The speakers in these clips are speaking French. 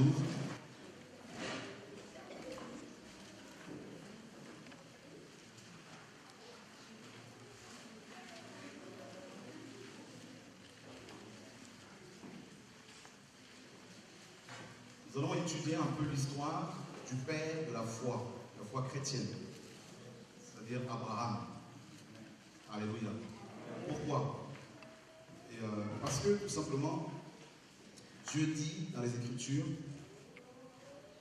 12. Nous allons étudier un peu l'histoire du père de la foi chrétienne, c'est-à-dire Abraham. Alléluia. Pourquoi? Parce que tout simplement, Dieu dit dans les Écritures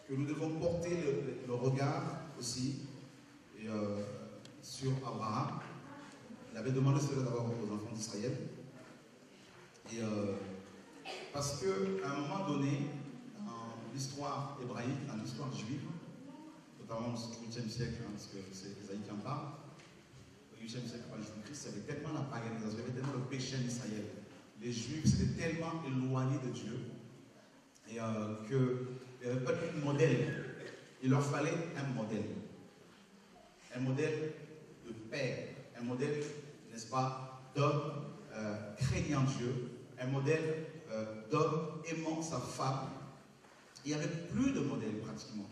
que nous devons porter le regard aussi sur Abraham. Il avait demandé cela d'abord aux enfants d'Israël. Parce qu'à un moment donné, dans l'histoire hébraïque, dans l'histoire juive, notamment au 8e siècle, parce que c'est Isaïe qui en parle, au 8e siècle avant Jésus-Christ, il y avait tellement la paganisation, il y avait tellement le péché en Israël. Les Juifs s'étaient tellement éloignés de Dieu et qu'il n'y avait pas de modèle. Il leur fallait un modèle. Un modèle de père, un modèle, n'est-ce pas, d'homme craignant Dieu, un modèle d'homme aimant sa femme. Il n'y avait plus de modèle pratiquement.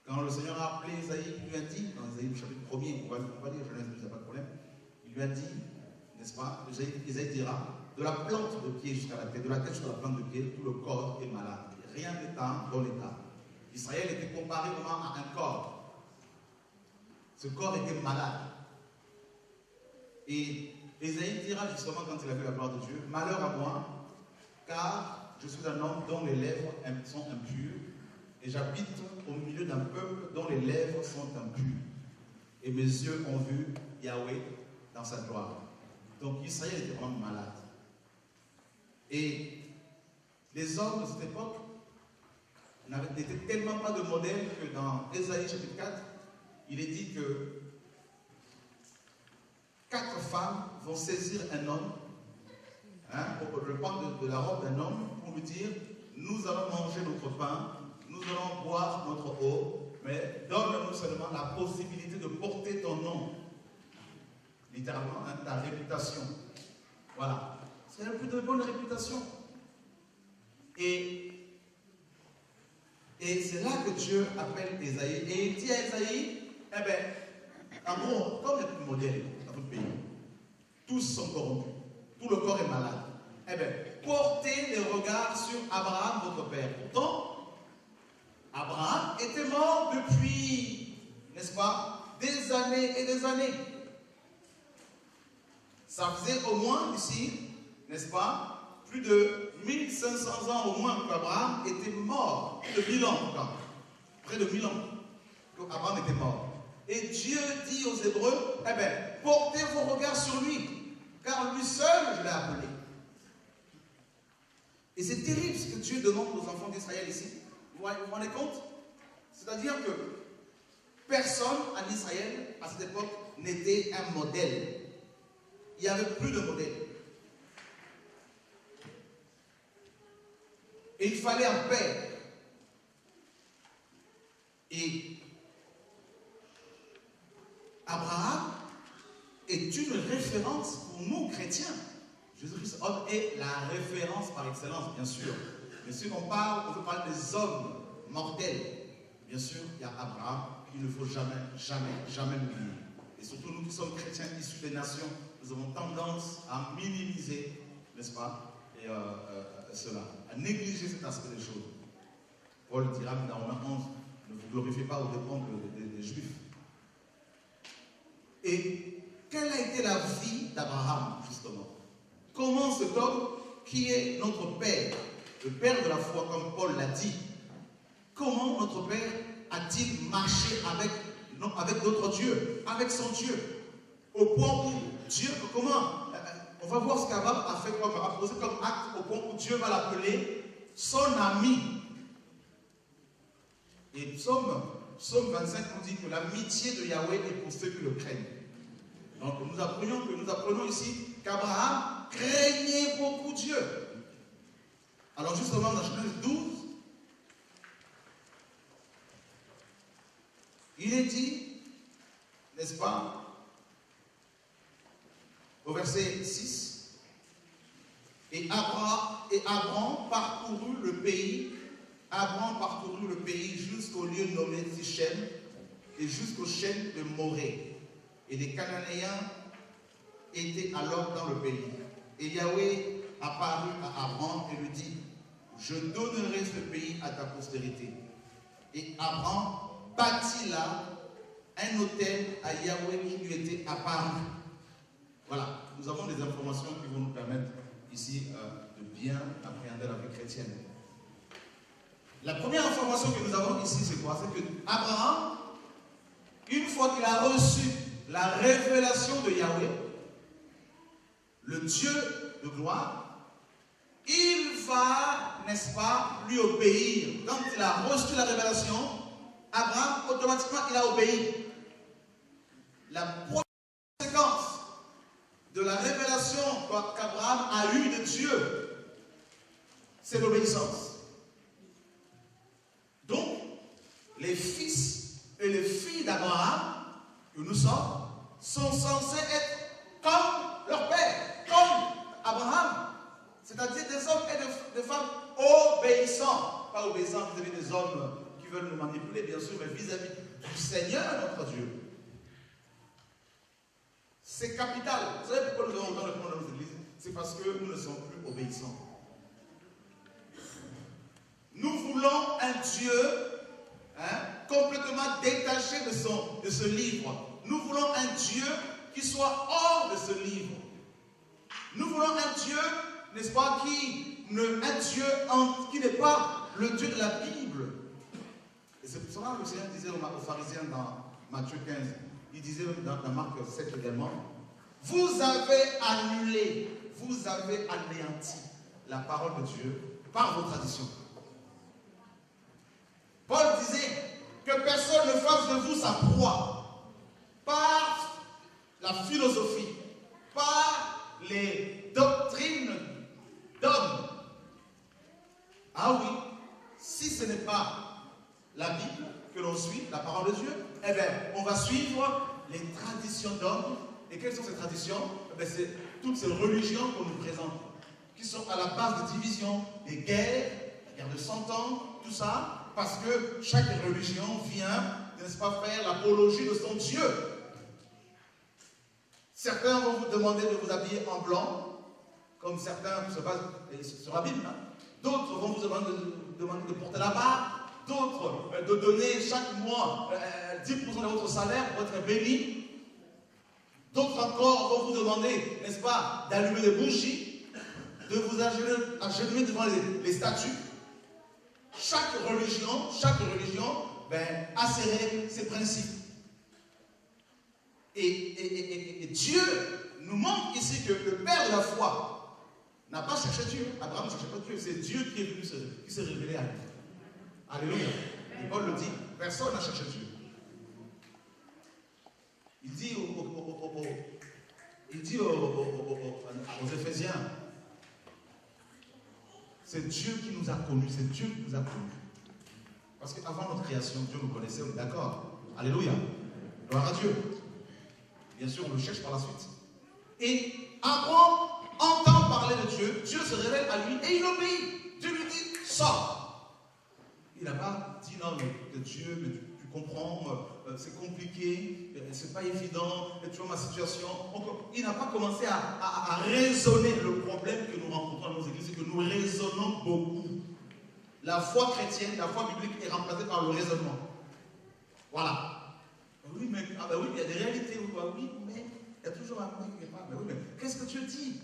Quand le Seigneur a appelé Isaïe, il lui a dit, dans Isaïe chapitre 1er, on va lire Genèse, il n'y a pas de problème, il lui a dit, n'est-ce pas, Isaïe dira, de la plante de pied jusqu'à la tête, de la tête jusqu'à la plante de pied, tout le corps est malade. Rien n'est dans bon état. Israël était comparé vraiment à un corps. Ce corps était malade. Et Isaïe dira justement quand il a vu la gloire de Dieu, malheur à moi, car je suis un homme dont les lèvres sont impures, et j'habite au milieu d'un peuple dont les lèvres sont impures. Et mes yeux ont vu Yahweh dans sa gloire. Donc Israël était vraiment malade. Et les hommes de cette époque n'étaient tellement pas de modèle que dans Ésaïe chapitre 4, il est dit que 4 femmes vont saisir un homme, pour le prendre de la robe d'un homme, pour lui dire, nous allons manger notre pain, nous allons boire notre eau, mais donne-nous seulement la possibilité de porter ton nom. Littéralement, ta réputation. Voilà. C'est un peu de bonne réputation. Et c'est là que Dieu appelle Ésaïe. Et il dit à Ésaïe, eh bien, en gros, comme il n'y a plus de modèle dans votre pays, tous sont corrompus, tout le corps est malade. Eh bien, portez les regards sur Abraham, votre père. Pourtant, Abraham était mort depuis, n'est-ce pas, des années et des années. Ça faisait au moins ici, n'est-ce pas, plus de 1500 ans au moins qu'Abraham était mort. Plus de 1000 ans en tout cas. Près de 1000 ans qu'Abraham était mort. Et Dieu dit aux Hébreux, eh bien, portez vos regards sur lui, car lui seul je l'ai appelé. Et c'est terrible ce que Dieu demande aux enfants d'Israël ici. Vous vous rendez compte? C'est-à-dire que personne en Israël, à cette époque, n'était un modèle. Il n'y avait plus de modèle. Et il fallait un père. Et Abraham est une référence pour nous chrétiens. Jésus-Christ est la référence par excellence, bien sûr. Mais si on veut parler des hommes mortels, bien sûr, il y a Abraham, il ne faut jamais, jamais, jamais l'oublier. Et surtout nous qui sommes chrétiens issus des nations, nous avons tendance à minimiser, n'est-ce pas, cela, à négliger cet aspect des choses. Paul dira dans Romains 11, ne vous glorifiez pas au dépens des Juifs. Et quelle a été la vie d'Abraham, justement? Comment cet homme, qui est notre père, le père de la foi, comme Paul l'a dit, comment notre père a-t-il marché avec d'autres dieux, avec son Dieu, au point où Dieu, comment, on va voir ce qu'Abraham a posé comme acte, au point où Dieu va l'appeler son ami. Et Psaume 25 nous dit que l'amitié de Yahweh est pour ceux qui le craignent. Donc nous apprenons ici qu'Abraham craignait beaucoup Dieu. Alors justement dans Genèse 12, il est dit, n'est-ce pas, au verset 6, et Abraham parcourut le pays Abraham parcourut le pays jusqu'au lieu nommé Sichem et jusqu'au chêne de Morée. Et les Cananéens étaient alors dans le pays. Et Yahweh apparut à Abraham et lui dit, je donnerai ce pays à ta postérité. Et Abraham bâtit là un autel à Yahweh qui lui était apparu. Voilà, nous avons des informations qui vont nous permettre ici de bien appréhender la vie chrétienne. La première information que nous avons ici, c'est quoi? C'est que Abraham, une fois qu'il a reçu la révélation de Yahweh, le Dieu de gloire, il va, n'est-ce pas, lui obéir. Quand il a reçu la révélation, Abraham, automatiquement, il a obéi. La première conséquence de la révélation qu'Abraham a eue de Dieu, c'est l'obéissance. Donc, les fils et les filles d'Abraham, que nous sommes, sont censés être comme leur père, comme Abraham. C'est-à-dire des hommes et des femmes obéissants. Pas obéissants vis-à-vis des hommes qui veulent nous manipuler, bien sûr, mais vis-à-vis du Seigneur, notre Dieu. C'est capital. Vous savez pourquoi nous avons autant de problèmes dans nos églises? C'est parce que nous ne sommes plus obéissants. Nous voulons un Dieu complètement détaché de ce livre. Nous voulons un Dieu qui soit hors de ce livre. Nous voulons un Dieu, n'est-ce pas, qui n'est pas le Dieu de la Bible. Et c'est pour cela que le Seigneur disait aux pharisiens dans Matthieu 15, il disait dans Marc 7 également, vous avez annulé, vous avez anéanti la parole de Dieu par vos traditions. Paul disait que personne ne fasse de vous sa proie par la philosophie, par les doctrines d'hommes. Ah oui, si ce n'est pas la Bible que l'on suit, la parole de Dieu, eh bien, on va suivre les traditions d'hommes. Et quelles sont ces traditions? Eh bien, c'est toutes ces religions qu'on nous présente, qui sont à la base de divisions, des guerres, la guerre de 100 ans, tout ça, parce que chaque religion vient, n'est-ce pas, faire l'apologie de son Dieu. Certains vont vous demander de vous habiller en blanc, comme certains se basent sur la Bible. D'autres vont vous demander de porter la barbe, d'autres de donner chaque mois 10% de votre salaire pour être béni. D'autres encore vont vous demander, n'est-ce pas, d'allumer des bougies, de vous agenouiller devant les statues. Chaque religion a ses règles, ses principes. Et Dieu nous montre ici que le Père de la foi n'a pas cherché Dieu. Abraham ne cherchait pas Dieu, c'est Dieu qui est venu qui s'est révélé à lui. Alléluia. Et Paul le dit, personne n'a cherché Dieu. Il dit aux Éphésiens, c'est Dieu qui nous a connus, c'est Dieu qui nous a connus. Parce qu'avant notre création, Dieu nous connaissait, on est d'accord. Alléluia. Gloire à Dieu. Bien sûr, on le cherche par la suite. Et Abraham entend parler de Dieu, Dieu se révèle à lui et il obéit. Dieu lui dit, sors. Il n'a pas dit non, mais Dieu, mais tu comprends, c'est compliqué, c'est pas évident, tu vois ma situation. Il n'a pas commencé à raisonner le problème que nous rencontrons dans nos églises, c'est que nous raisonnons beaucoup. La foi chrétienne, la foi biblique est remplacée par le raisonnement. Voilà. Oui, mais oui, il y a des réalités. Oui, mais il y a toujours un mais qui n'est pas. Mais oui, mais qu'est-ce que Dieu dit?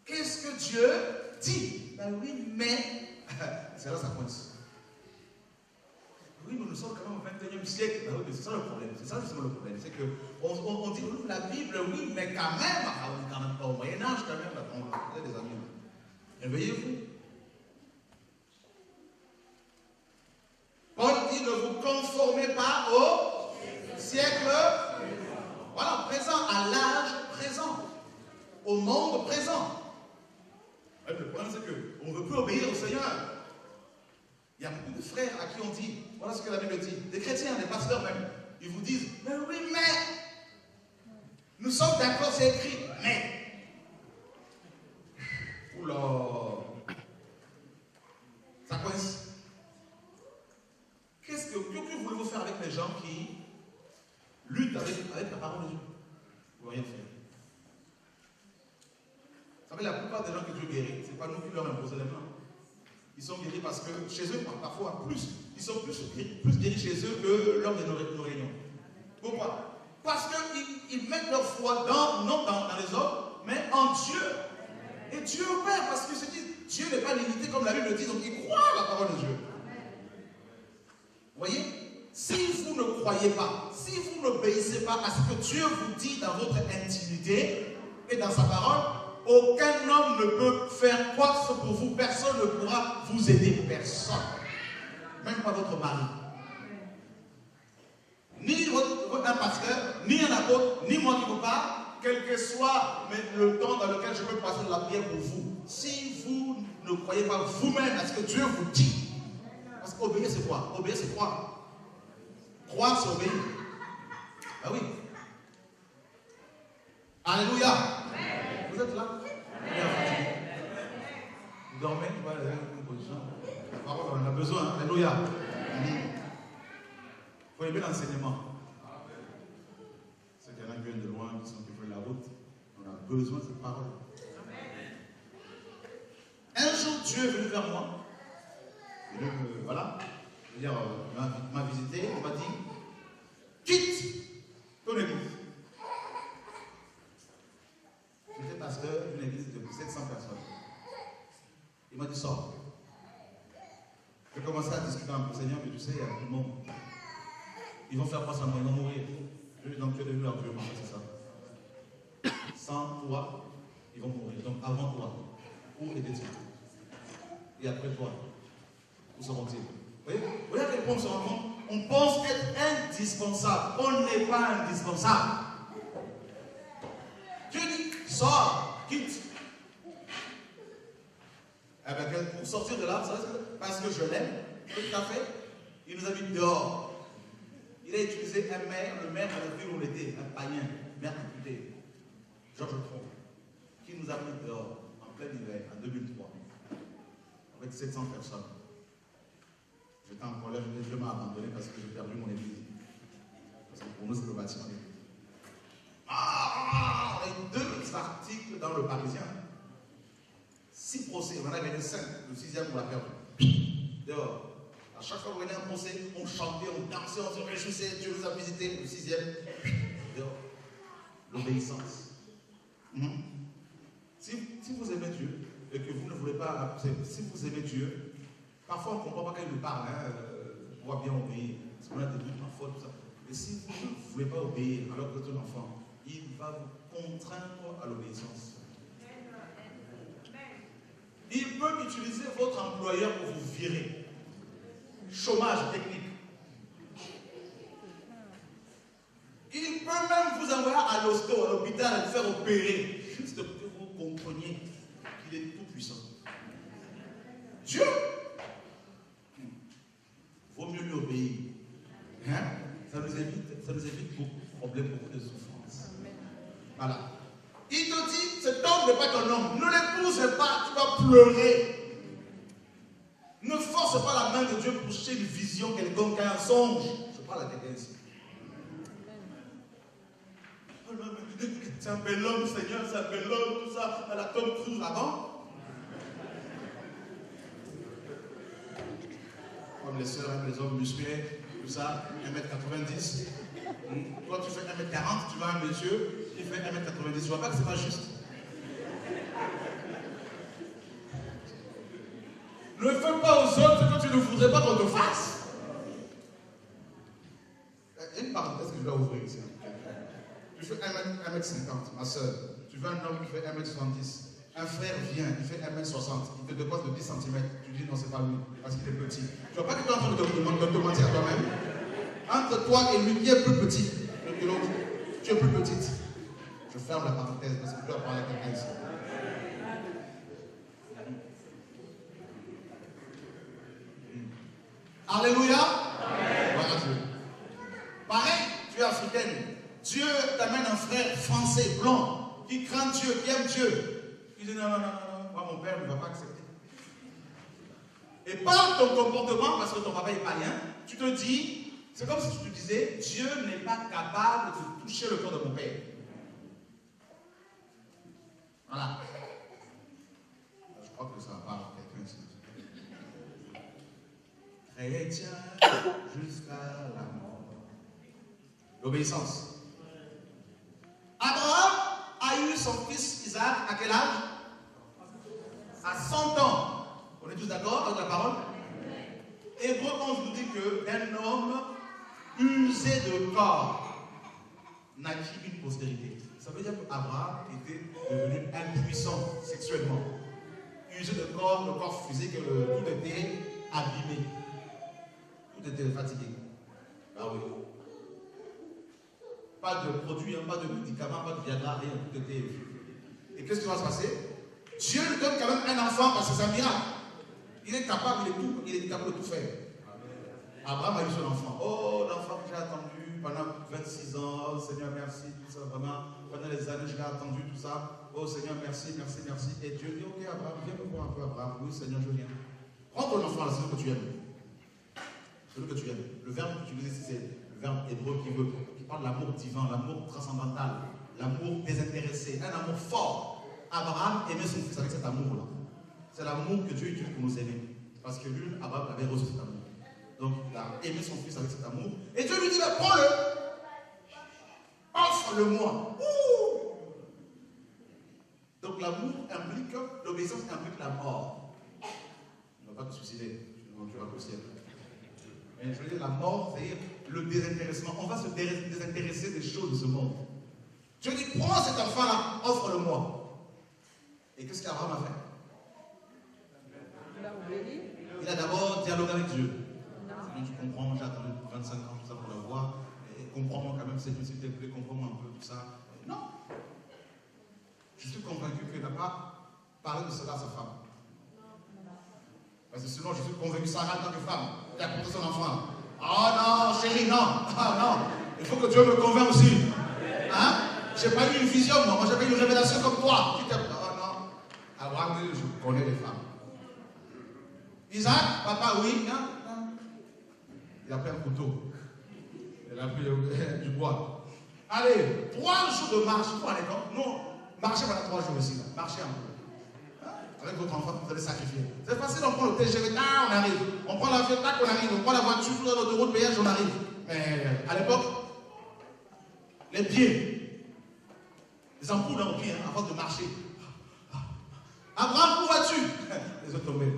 Qu'est-ce que Dieu dit? Ben oui, mais c'est là ça coince. Oui, nous sommes quand même au 21e siècle. Ben oui, mais c'est ça le problème. C'est ça justement le problème. C'est qu'on dit la Bible, oui, mais quand même, quand même pas au Moyen-Âge, quand même, là, les amis. Réveillez-vous. Paul dit ne vous conformez pas au siècle, voilà, présent, à l'âge présent, au monde présent. Le problème, c'est qu'on ne veut plus obéir au Seigneur. Il y a beaucoup de frères à qui on dit, voilà ce que la Bible dit, des chrétiens, des pasteurs même, ils vous disent, mais oui, mais, nous sommes d'accord, c'est écrit, mais, oula, ça coince. que voulez-vous faire avec les gens qui luttent avec la parole de Dieu? Vous ne pouvez rien faire. Vous savez, la plupart des gens que Dieu guérit, ce n'est pas nous qui leur imposons les mains. Ils sont guéris parce que chez eux, parfois plus, ils sont plus guéris chez eux que lors de nos réunions. Pourquoi? Parce qu'ils mettent leur foi non dans les hommes, mais en Dieu. Et Dieu opère, parce qu'ils se disent, Dieu n'est pas limité comme la Bible le dit, donc ils croient à la parole de Dieu. Vous voyez? Si vous ne croyez pas, si vous n'obéissez pas à ce que Dieu vous dit dans votre intimité et dans sa parole, aucun homme ne peut faire quoi que ce soit pour vous. Personne ne pourra vous aider. Personne. Même pas votre mari. Ni un pasteur, ni un apôtre, ni moi qui vous parle, quel que soit le temps dans lequel je peux passer de la prière pour vous. Si vous ne croyez pas vous-même à ce que Dieu vous dit, parce qu'obéir c'est quoi? Obéir c'est croire. Croire c'est obéir. Ah oui. Alléluia. Vous êtes là? Vous dormez? Une position. La parole, on en a besoin. Alléluia. Il faut aimer l'enseignement. Ceux qui en viennent de loin, qui sont qui font la route, on a besoin de cette parole. Un jour, Dieu est venu vers moi. Voilà. Il m'a visité, il m'a dit, quitte ton église. J'étais pasteur d'une église de 700 personnes. Il m'a dit, sors. J'ai commencé à discuter avec le Seigneur, mais tu sais, il y a tout le monde. Ils vont faire quoi sans moi? Ils vont mourir. Je dis, donc tu es devenu leur Dieu, c'est ça. Sans toi, ils vont mourir. Donc avant toi, où étaient-ils? Et après toi, où seront-ils? Vous voyez à quel point on se rend compte? On pense être indispensable. On n'est pas indispensable. Dieu dit, sors, quitte. Eh bien, pour sortir de là, parce que je l'aime, tout à fait, il nous a mis dehors. Il a utilisé un maire, le maire de la ville où on était, un païen, maire député, Georges Tron, qui nous a mis dehors en plein hiver, en 2003, avec 700 personnes. J'étais en colère, je m'ai abandonné parce que j'ai perdu mon église. Parce que pour nous, c'est le bâtiment d'église. Et 2 articles dans le Parisien. 6 procès, on en avait 5, le 6e on l'a perdu. Dehors. À chaque fois qu'on venait en procès, on chantait, on dansait, on se réjouissait, Dieu nous a visité. Le 6e, dehors. L'obéissance. Si vous aimez Dieu et que vous ne voulez pas, si vous aimez Dieu, parfois on ne comprend pas quand il nous parle, on va bien obéir, parce qu'on a des doutes parfois, tout ça. Mais si vous ne voulez pas obéir alors que vous êtes un enfant, il va vous contraindre à l'obéissance. Il peut utiliser votre employeur pour vous virer. Chômage technique. Il peut même vous envoyer à l'hosto, à l'hôpital, et vous faire opérer, juste pour que vous compreniez qu'il est tout puissant. Dieu, vaut mieux lui obéir. Ça nous évite beaucoup de problèmes, beaucoup de souffrances. Voilà. Il te dit, cet homme n'est pas ton homme. Ne l'épouse pas, tu vas pleurer. Ne force pas la main de Dieu pour chercher une vision quelconque, un songe. Je parle à quelqu'un ici. C'est un bel homme, Seigneur, c'est un bel homme, tout ça, à la Tom Cruise avant. Comme les sœurs, les hommes musclés, tout ça, 1m90. Quand tu fais 1m40, tu vas à un monsieur, il fait 1m90. Tu vois pas que c'est pas juste. Ne fais pas aux autres ce que tu ne voudrais pas qu'on te fasse. Une parenthèse que je vais ouvrir ici. Tu fais 1m50, ma soeur. Tu veux un homme qui fait 1m70. Un frère vient, il fait 1m60. Il te dépasse de 10 cm. Tu dis non, c'est pas lui, parce qu'il est petit. Tu vois pas que tu es en train de te mentir à toi-même. Entre toi et lui, qui est plus petit que l'autre, tu es plus petite. Je ferme la parenthèse parce que je dois parler à quelqu'un ici. Alléluia. Voilà Dieu. Pareil, tu es africaine. Dieu t'amène un frère français, blanc, qui craint Dieu, qui aime Dieu. Il dit non, moi mon père ne va pas accepter. Et par ton comportement, parce que ton papa est païen, tu te dis, c'est comme si tu te disais, Dieu n'est pas capable de toucher le cœur de mon père. Voilà. Je crois que ça va pas quelqu'un ici. Chrétien jusqu'à la mort. L'obéissance. Abraham a eu son fils Isaac à quel âge? À 100 ans. On est tous d'accord avec la parole? Hébreu 11 nous dit qu'un homme usé de corps naquit une postérité. Ça veut dire qu'Abraham était devenu impuissant sexuellement. Usé de corps, le corps physique, tout était abîmé. Tout était fatigué. Ah oui. Pas de produits, pas de médicaments, pas de Viagra, rien. Tout était. Et qu'est-ce qui va se passer? Dieu lui donne quand même un enfant parce que c'est un miracle. Il est capable, il est capable de tout faire. Abraham a eu son enfant. Oh, l'enfant que j'ai attendu pendant 26 ans. Oh, Seigneur, merci. Tout ça, vraiment. Pendant les années, je l'ai attendu, tout ça. Oh, Seigneur, merci, merci, merci. Et Dieu dit, ok, Abraham, viens me voir un peu, Abraham. Oui, Seigneur, je viens. Prends ton enfant, là, c'est celui que tu aimes. Celui que tu aimes. Le verbe que tu utilises ici, c'est le verbe hébreu qui parle de l'amour divin, l'amour transcendantal, l'amour désintéressé, un amour fort. Abraham aimait son fils avec cet amour-là. C'est l'amour que Dieu utilise pour nous aimer. Parce que lui, Abraham avait reçu cet amour. Donc, il a aimé son fils avec cet amour. Et Dieu lui dit, mais prends-le. Offre-le-moi. Donc, l'amour implique, l'obéissance implique la mort. On ne va pas te suicider. Tu vas au ciel. Mais je veux dire, la mort, c'est le désintéressement. On va se désintéresser des choses de ce monde. Dieu dit, prends cet enfant-là, offre-le-moi. Et qu'est-ce qu'Abraham a fait? Il a d'abord dialogué avec Dieu. Tu comprends, j'ai attendu 25 ans, tout ça pour le voir. Comprends-moi quand même, s'il te plaît, comprends-moi un peu tout ça. Non. Je suis convaincu qu'il n'a pas parlé de cela à sa femme. Parce que sinon, je suis convaincu Sarah en tant que femme, qui a porté son enfant. Oh non, chérie, non. Ah non. Il faut que Dieu me convainc aussi. Hein? Je n'ai pas eu une vision, moi j'ai pas eu une révélation comme toi. Oh non. Abraham dit, je connais les femmes. Isaac, papa, oui. Non. Il a pris un couteau. Il a pris du bois. Allez, 3 jours de marche. Vous prenez compte? Non, marchez pendant 3 jours ici. Là. Marchez un peu. Hein? Avec votre enfant, vous allez sacrifier. C'est facile, on prend le TGV, on arrive. On prend l'avion, on arrive. On prend la voiture, sur l'autoroute, péage, on arrive. Mais à l'époque, les pieds, les ampoules dans les pieds, avant de marcher. Abraham, où vas-tu? Les autres tombés.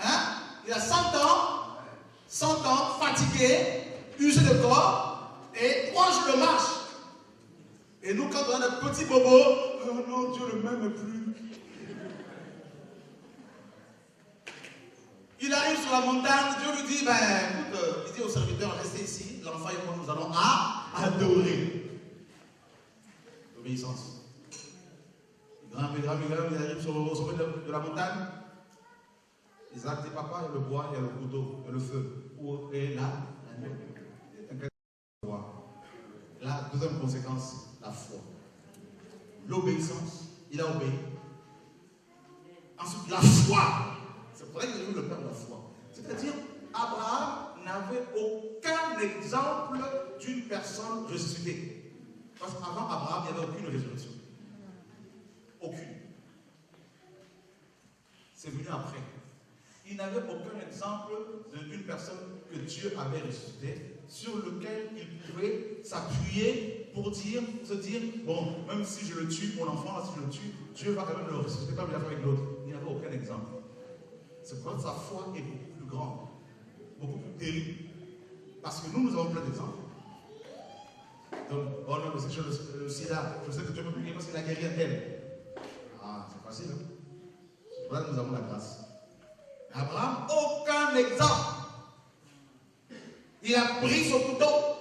Hein? Il a 100 ans, fatigué, usé de corps, et 3 jours de marche. Et nous, quand on a des petits bobos, oh non, Dieu ne m'aime plus. Il arrive sur la montagne, Dieu lui dit, ben, écoute, il dit au serviteur, restez ici, l'enfant et moi, nous allons adorer. L'obéissance. Il arrive au sommet de la montagne. Isaac dit, papa, il y a le bois, il y a le couteau, il y a le feu. Où est là? La deuxième conséquence, la foi. L'obéissance, il a obéi. Ensuite, la foi. C'est pour ça qu'il a eu le père de la foi. C'est-à-dire, Abraham n'avait aucun exemple d'une personne ressuscitée. Parce qu'avant Abraham, il n'y avait aucune résurrection. Aucune. C'est venu après. Il n'avait aucun exemple d'une personne que Dieu avait ressuscitée, sur lequel il pouvait s'appuyer pour se dire, bon, même si je le tue, mon enfant, là, si je le tue, Dieu va quand même le ressusciter comme il a fait avec l'autre. Il n'avait aucun exemple. C'est pourquoi sa foi est beaucoup plus grande, beaucoup plus terrible. Parce que nous avons plein d'exemples. Donc, oh non, mais c'est le sida, je sais que Dieu peut prier parce qu'il a guéri un tel. Ah, c'est facile. Hein? C'est pour ça que nous avons la grâce. Abraham, aucun exemple. Il a pris son couteau.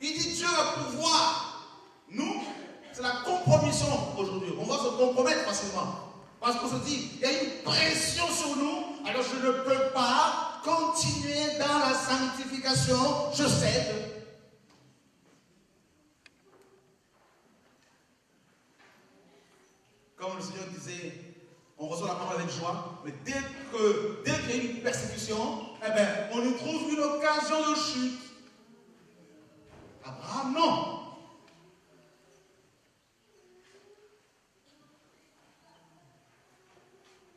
Il dit Dieu va pouvoir. Nous, c'est la compromission aujourd'hui. On va se compromettre facilement. Parce qu'on se dit, il y a une pression sur nous, alors je ne peux pas continuer dans la sanctification, je cède. Comme le Seigneur disait, on reçoit la parole avec joie. Mais dès qu'il y a une persécution, eh bien, on y trouve une occasion de chute. Abraham, non.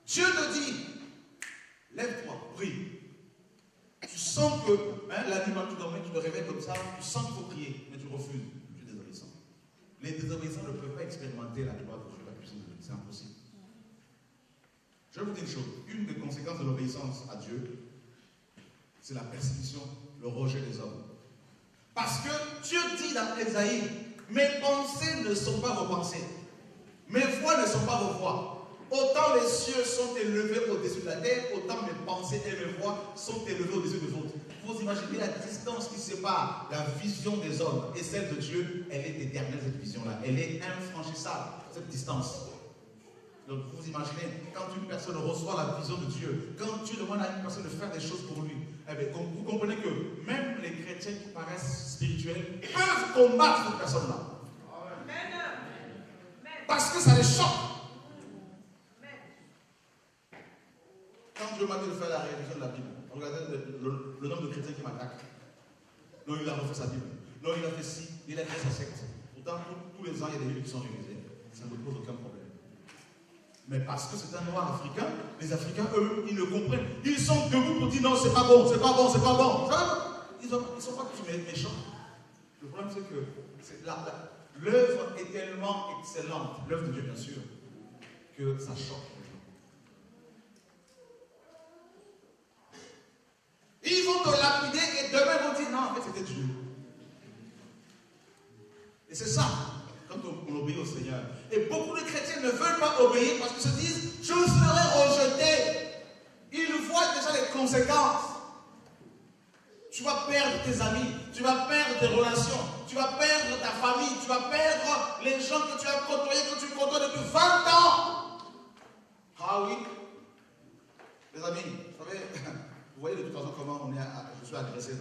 Dieu te dit, lève-toi, prie. Tu sens que la nuit, quand tu dormais, tu te réveilles comme ça, tu sens qu'il faut prier, mais tu refuses. Tu es désobéissant. Les désobéissants ne peuvent pas expérimenter la gloire de Dieu, la puissance de Dieu. C'est impossible. Je vais vous dire une chose. Une des conséquences de l'obéissance à Dieu, c'est la persécution, le rejet des hommes. Parce que Dieu dit dans Ésaïe, mes pensées ne sont pas vos pensées. Mes voix ne sont pas vos voix. Autant les cieux sont élevés au-dessus de la terre, autant mes pensées et mes voix sont élevées au-dessus de vôtres. Vous imaginez la distance qui sépare la vision des hommes et celle de Dieu, elle est éternelle, cette vision-là. Elle est infranchissable, cette distance. Donc vous imaginez, quand une personne reçoit la vision de Dieu, quand Dieu demande à une personne de faire des choses pour lui, eh bien, vous comprenez que même les chrétiens qui paraissent spirituels peuvent combattre cette personne-là. Parce que ça les choque. Quand Dieu m'a dit de faire la révision de la Bible, regardez le nombre de chrétiens qui m'attaquent. Non, il a refait sa Bible. Non, il a fait ci, il a fait sa secte. Pourtant, tous les ans, il y a des livres qui sont révisés. Ça ne pose aucun problème. Mais parce que c'est un noir africain, les Africains, eux, ils ne comprennent. Ils sont debout pour dire non, c'est pas bon, c'est pas bon, c'est pas bon. Ils ne sont pas tous méchants. Le problème, c'est que l'œuvre est tellement excellente, l'œuvre de Dieu, bien sûr, que ça choque. Ils vont te lapider et demain ils vont dire non, en fait c'était Dieu. Et c'est ça, quand on obéit au Seigneur. Et beaucoup de chrétiens ne veulent pas obéir parce qu'ils se disent je serai rejeté. Ils voient déjà les conséquences. Tu vas perdre tes amis, tu vas perdre tes relations, tu vas perdre ta famille, tu vas perdre les gens que tu as côtoyés, que tu côtoies depuis 20 ans. Ah oui, les amis, vous savez. Vous voyez de toute façon comment je suis agressé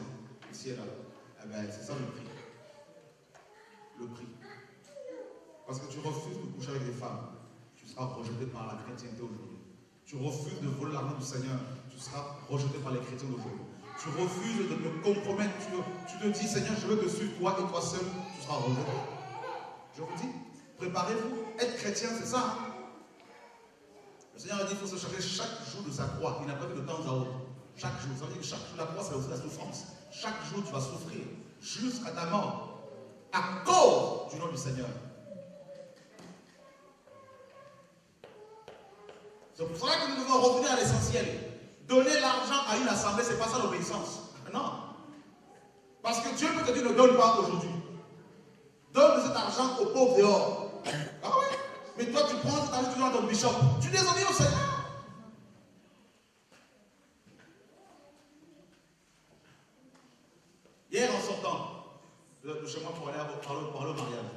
ici et là. Eh bien, c'est ça le prix. Le prix. Parce que tu refuses de coucher avec des femmes, tu seras rejeté par la chrétienté aujourd'hui. Tu refuses de voler l'argent du Seigneur, tu seras rejeté par les chrétiens d'aujourd'hui. Tu refuses de te compromettre, tu te dis Seigneur, je veux te suivre toi et toi seul, tu seras rejeté. Je vous dis, préparez-vous. Être chrétien, c'est ça. Le Seigneur a dit qu'il faut se charger chaque jour de sa croix. Il n'a pas fait de temps à autre. Chaque jour, ça veut dire que chaque jour, la croix, c'est aussi la souffrance. Chaque jour, tu vas souffrir jusqu'à ta mort à cause du nom du Seigneur. C'est pour cela que nous devons revenir à l'essentiel. Donner l'argent à une assemblée, ce n'est pas ça l'obéissance. Non. Parce que Dieu peut te dire ne donne pas aujourd'hui. Donne cet argent aux pauvres dehors. Ah oui. Mais toi, tu prends cet argent, tu donnes à ton bishop. Tu désobéis au Seigneur. Hier, en sortant de chez moi pour aller parler au mariage,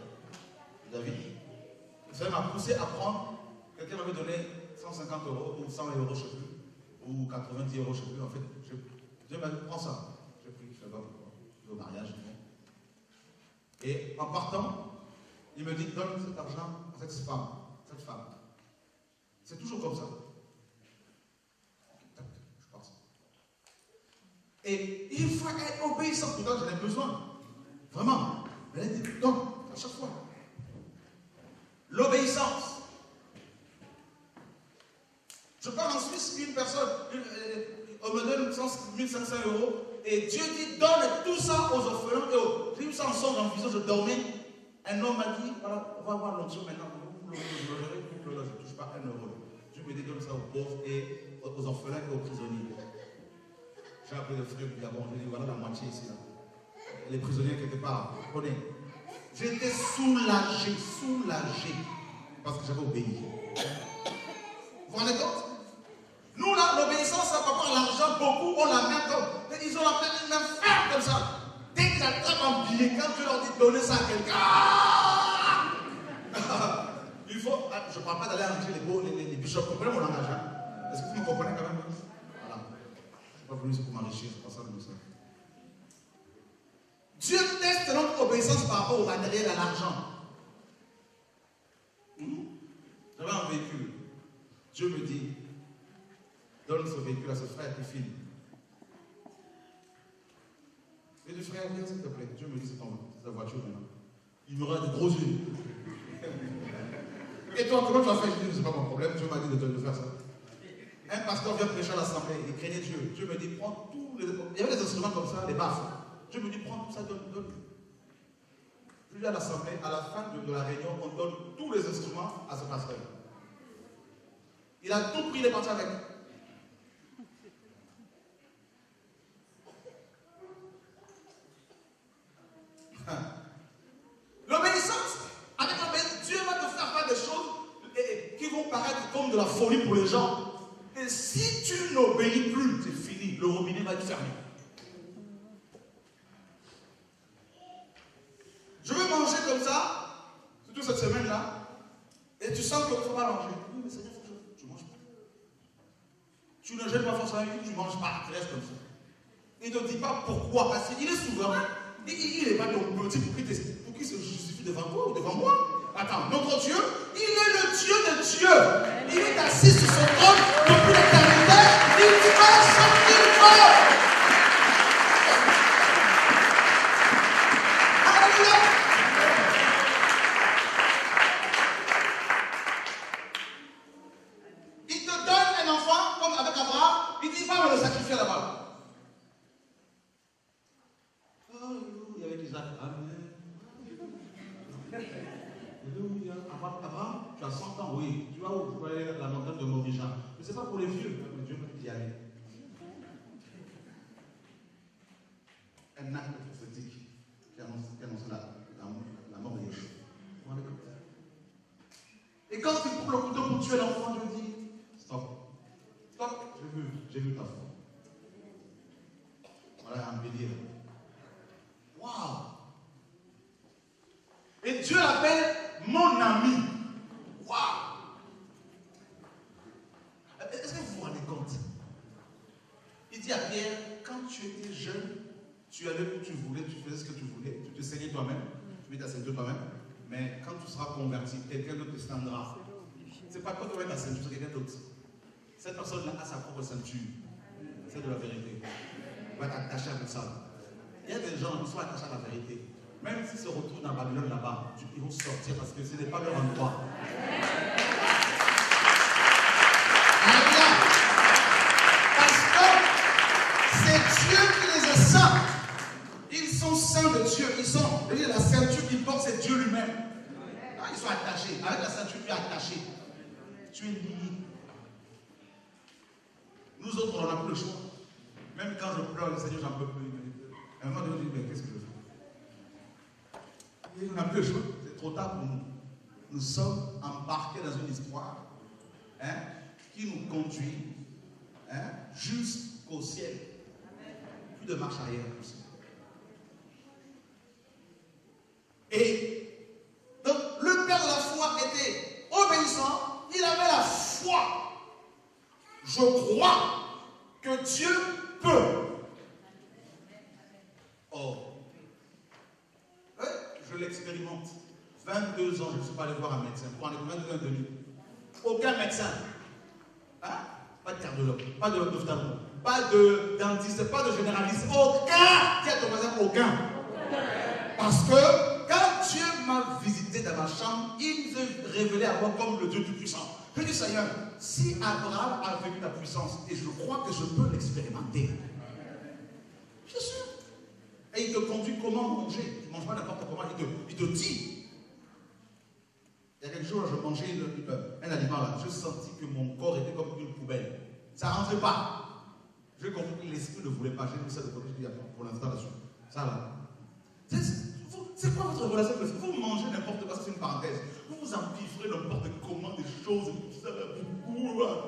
David, ça m'a poussé à prendre, quelqu'un m'avait donné 150 € ou 100 €, je ne sais plus, ou 90 €, je ne sais plus, en fait. Dieu m'a dit, prends ça. J'ai pris, je ne sais pas pourquoi, au mariage. Et en partant, il me dit, donne cet argent à cette femme. C'est toujours comme ça. Je pense. Et il faut être obéissant. Pourtant, j'en ai besoin. Vraiment. Elle a dit, donne, à chaque fois. L'obéissance. Je pars en Suisse, une personne, on me donne 1500 €, et Dieu dit, donne tout ça aux orphelins et aux... J'ai eu ça en songe, en vision, je dormais. Un homme m'a dit, voilà, on va voir l'onction maintenant. Je ne touche pas 1 €. Dieu me dit, donne ça aux pauvres et aux orphelins et aux prisonniers. J'ai appelé le frère du Gabon, je lui ai dit, voilà la moitié ici. Là. Les prisonniers quelque part, prenez. J'étais soulagé, parce que j'avais obéi. Vous vous rendez compte? Nous, là, l'obéissance, par rapport à l'argent, beaucoup ont la main comme. Ils ont la main ferme comme ça. Dès qu'ils attrapent un billet, quand tu leur dis de donner ça à quelqu'un, il faut. Je ne parle pas d'aller arranger les bishops. Vous comprenez mon langage? Hein? Est-ce que vous me comprenez quand même? Voilà. Je ne suis pas venu ici pour m'enrichir, c'est pas ça le message. Dieu teste notre obéissance par rapport au matériel, à l'argent. J'avais un véhicule. Dieu me dit, Donne ce véhicule à ce frère qui filme. Et le frère, viens s'il te plaît. Dieu me dit c'est ta voiture maintenant. Il me regarde de gros yeux. Et toi, comment tu vas faire? Je dis, c'est pas mon problème, Dieu m'a dit de faire ça. Un pasteur vient prêcher à l'assemblée, il craignait Dieu. Dieu me dit, prends tous les... Il y avait des instruments comme ça, des baffes. Dieu me dit, prends tout ça, donne. Puis à l'assemblée, à la fin de la réunion, on donne tous les instruments à ce pasteur. Il a tout pris, il est parti avec. L'obéissance, avec l'obéissance, Dieu va te faire des choses qui vont paraître comme de la folie pour les gens. Et si tu n'obéis plus, c'est fini, le robinet va être fermé. Je veux manger comme ça, surtout cette semaine-là, et tu sens qu'il ne faut pas manger. Oui, mais Seigneur, tu ne manges pas. Tu ne jettes pas forcément, tu ne manges pas, tu restes comme ça. Il ne te dit pas pourquoi, parce qu'il est souverain. Il n'est pas ton petit pour qu'il se justifie devant toi ou devant moi. Attends, notre Dieu, il est le Dieu de Dieu. Il est assis sur son trône depuis l'éternité. Il fait ce qu'il veut. Alléluia. Il te donne un enfant, comme avec Abraham. Il dit, va me le sacrifier là-bas. Abraham, tu as 100 ans, oui. Tu vas où? Tu vas aller à la montagne de Morija. Mais ce n'est pas pour les vieux. Dieu m'a dit d'y aller. Un acte prophétique qui annonce la mort de Yeshua. Et quand il prend le couteau pour tuer l'enfant, Dieu dit, stop. Stop, j'ai vu ta foi. Voilà un bélier. Waouh! Et Dieu l'appelle mon ami. Waouh! Est-ce que vous vous rendez compte? Il dit à Pierre, quand tu étais jeune, tu allais où tu voulais, tu faisais ce que tu voulais, tu te saignais toi-même, tu mets ta ceinture toi-même, mais quand tu seras converti, quelqu'un d'autre te standra. Ce n'est pas toi qui vas ta ceinture, c'est quelqu'un d'autre. Cette personne-là a sa propre ceinture. C'est de la vérité. Il va t'attacher avec ça. Il y a des gens qui sont attachés à la vérité. Même s'ils se retrouvent dans Babylone là-bas, ils vont sortir parce que ce n'est pas leur endroit. Parce que c'est Dieu qui les a saints. Ils sont saints de Dieu. Ils sont, la ceinture qu'ils portent, c'est Dieu lui-même. Ils sont attachés. Avec la ceinture, tu es attaché. Tu es lié. Nous autres, on n'a plus le choix. Même quand je pleure, le Seigneur, j'en peux plus. À un moment donné, je dis, mais qu'est-ce que je fais? On n'a plus le choix. C'est trop tard pour nous. Nous sommes embarqués dans une histoire qui nous conduit jusqu'au ciel. Plus de marche arrière. Et donc, le père de la foi était obéissant. Il avait la foi. Je crois que Dieu peut. Oh. Je l'expérimente. 22 ans, je ne suis pas allé voir un médecin. Pour en être 22 ans de lui. Aucun médecin. Pas de cardiologue, pas de ophtalmo, pas de dentiste, pas de généraliste. Aucun. Tiens ton voisin, aucun. Parce que quand Dieu m'a visité dans ma chambre, il s'est révélé à moi comme le Dieu Tout-Puissant. Je dis, Seigneur, si Abraham a vécu ta puissance, et je crois que je peux l'expérimenter. Bien sûr. Et il te conduit comment manger. Tu ne manges pas n'importe comment. Il te dit. Il y a quelques jours, je mangeais un aliment là. Je sentis que mon corps était comme une poubelle. Ça ne rentrait pas. J'ai compris que l'esprit ne voulait pas. J'ai mis ça de côté. Je dis, pour l'instant là-dessus. Ça là. C'est quoi votre relation avec vous mangez n'importe quoi, c'est une parenthèse. Vous vous empiffrez n'importe comment des choses. À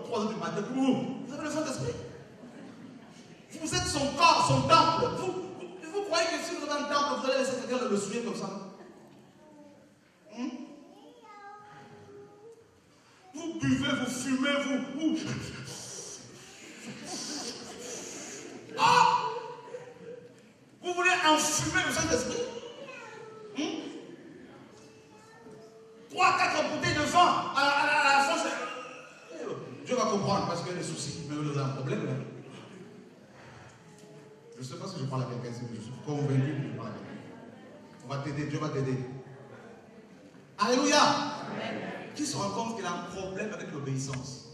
3 heures du matin. Vous avez le Saint-Esprit. Vous êtes son corps, son temple. Vous croyez que si vous avez un temple, vous allez laisser quelqu'un le souiller comme ça? Vous buvez, vous fumez, vous... Ah! Vous voulez enfumer le Saint-Esprit? 3-4 bouteilles de vin à la fin, Dieu va comprendre parce qu'il y a des soucis, mais le là. Je ne sais pas si je parle à quelqu'un, mais je suis convaincu que je parle à quelqu'un. On va t'aider, Dieu va t'aider. Alléluia. Amen. Qui se rend compte qu'il a un problème avec l'obéissance?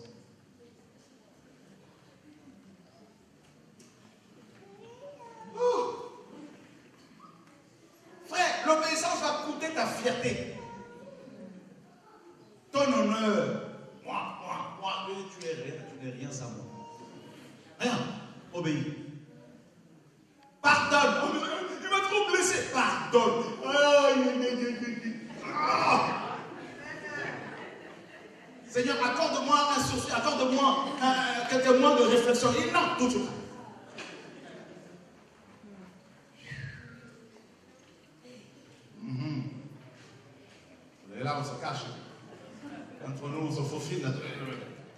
Frère, l'obéissance va coûter ta fierté, ton honneur. Moi, tu n'es rien sans moi. Rien. Obéis. Pardonne. Il m'a trop blessé. Pardonne. Seigneur, accorde-moi un sursis, accorde-moi quelques mois de réflexion. Il non, tout de suite. Et là, on se cache. Entre nous, on se faufile.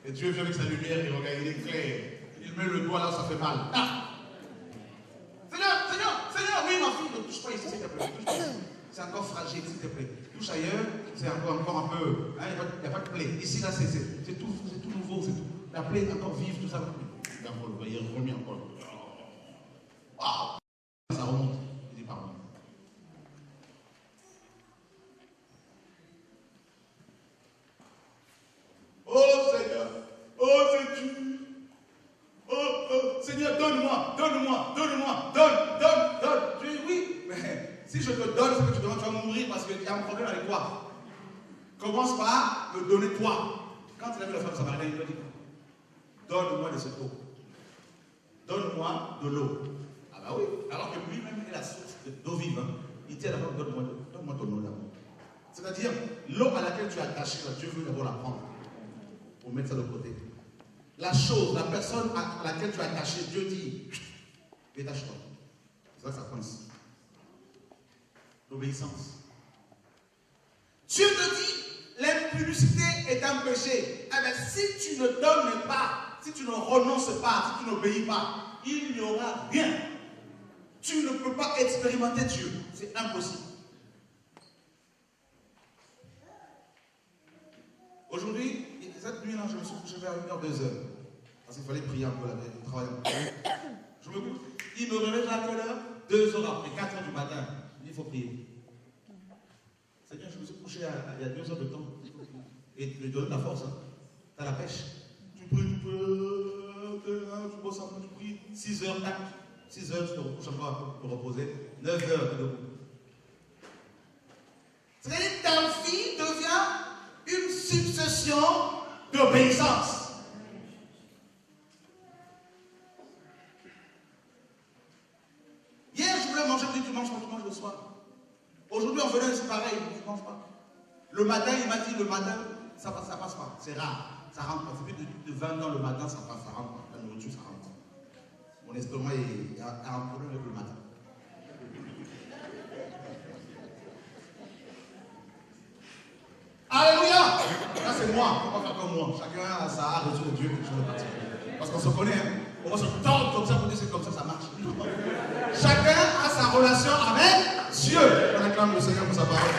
Et Dieu vient avec sa lumière, il regarde, il est clair. Il met le doigt là où ça fait mal. Ah. Seigneur, oui, ma fille, ne touche pas ici, s'il te plaît. C'est encore fragile, s'il te plaît. Touche ailleurs, c'est encore un peu. Hein, il n'y a pas de plaie. Ici, là, c'est tout nouveau, c'est tout. La plaie est encore vive, tout ça. Il remet encore. Wow. Ça remonte. Il dit pardon. Oh Seigneur, oh c'est dur. Oh Seigneur, donne-moi. Je dis oui, mais si je te donne ce que tu demandes, tu vas mourir parce qu'il y a un problème avec toi. Commence par me donner toi. Quand il a vu la femme samaritaine, il lui a dit, donne-moi de cette eau. Donne-moi de l'eau. Ah bah oui, alors que lui-même est la source d'eau vive. Hein. Il dit d'abord, donne-moi ton eau d'abord. C'est-à-dire, l'eau à laquelle tu es attaché, Dieu veut d'abord la prendre. Pour mettre ça de côté. La chose, la personne à laquelle tu es attaché, Dieu dit, détache-toi. C'est ça que ça prend ici. L'obéissance. Dieu te dit, l'impudicité est un péché. Eh bien, si tu ne donnes pas, si tu ne renonces pas, si tu n'obéis pas, il n'y aura rien. Tu ne peux pas expérimenter Dieu. C'est impossible. Aujourd'hui, cette nuit-là, je me suis couché vers 1h, 2h. Parce qu'il fallait prier un peu, travailler un peu. Je me couche. Il me réveille à quelle heure? 2 heures après, 4 heures du matin. Il faut prier. Seigneur, je me suis couché il y a 2 heures de temps. Et tu me donnes la force. Hein. Tu as la pêche. Tu pries, tu bosses un peu, tu pries. 6 heures, tac. 6 heures, tu te recouches encore un peu pour te reposer. 9 heures, tu es debout. C'est-à-dire que ta vie devient une succession d'obéissance. Hier, je voulais manger, tu manges le soir. Aujourd'hui, en venant, c'est pareil, je ne mange pas. Le matin, il m'a dit, le matin, ça passe pas. C'est rare. Ça rentre pas. C'est plus de 20 ans le matin, ça passe, ça rentre pas. La nourriture, ça rentre pas. Mon estomac a un problème avec le matin. Alléluia! Là, c'est moi. On va faire comme moi. Chacun a sa reçu de Dieu quelque chose de particulier. Parce qu'on se connaît, hein? On va se tordre comme ça pour dire c'est comme ça marche. Chacun a sa relation avec Dieu. On acclame le Seigneur pour sa parole.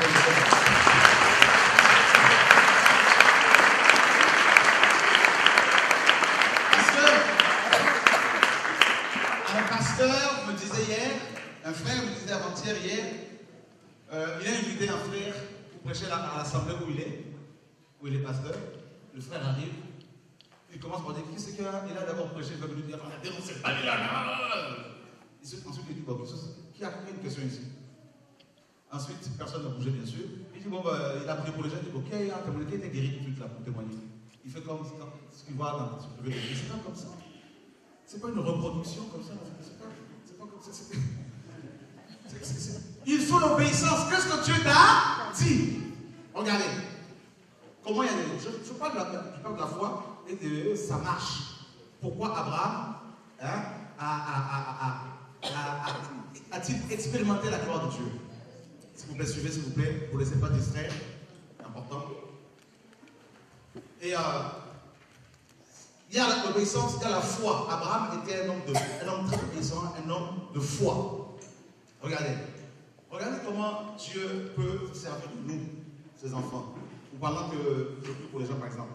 Un pasteur me disait hier, un frère me disait avant-hier hier, il a invité un frère pour prêcher à l'assemblée où il est pasteur. Le frère arrive. Il commence par dire, qui c'est qu'il a d'abord prêché, il va lui dire, on a dénoncé le Babylone. Ensuite, il dit, bon, qui a une question ici? Ensuite, personne n'a bougé, bien sûr. Il dit, bon, il a prié pour les gens, il dit, bon, qui a été guéri tout de suite là pour témoigner? Il fait comme ce qu'il voit dans ce que je veux dire. C'est pas comme ça. C'est pas une reproduction comme ça. C'est pas comme ça. Il faut l'obéissance. Qu'est-ce que Dieu t'a dit? Regardez. Comment il y a des... Je parle de la foi. Et ça marche. Pourquoi Abraham a-t-il expérimenté la gloire de Dieu? S'il vous plaît, suivez, s'il vous plaît. Vous ne laissez pas distraire. C'est important. Et il y a l'obéissance, il y a la foi. Abraham était un homme très obéissant, un homme de foi. Regardez comment Dieu peut se servir de nous, ses enfants. Ou pendant que je prie pour les gens, par exemple.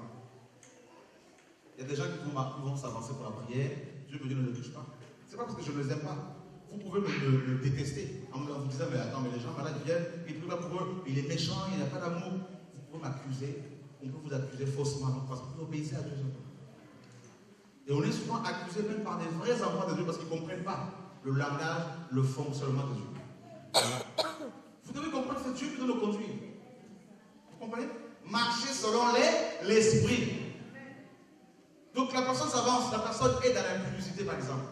Il y a des gens qui vont s'avancer pour la prière. Dieu me dit ne les touche pas. Ce n'est pas parce que je ne les aime pas. vous pouvez me détester en vous disant, mais attends, mais les gens malades viennent, ils prient pas pour eux, il est méchant, il n'a pas d'amour. Vous pouvez m'accuser, on peut vous accuser faussement, parce que vous obéissez à Dieu. Et on est souvent accusé même par des vrais enfants de Dieu parce qu'ils ne comprennent pas le langage, le fonctionnement de Dieu. Vous devez comprendre que c'est Dieu qui doit nous conduire. Vous comprenez? Marcher selon l'esprit. Donc la personne s'avance, la personne est dans l'impudicité par exemple.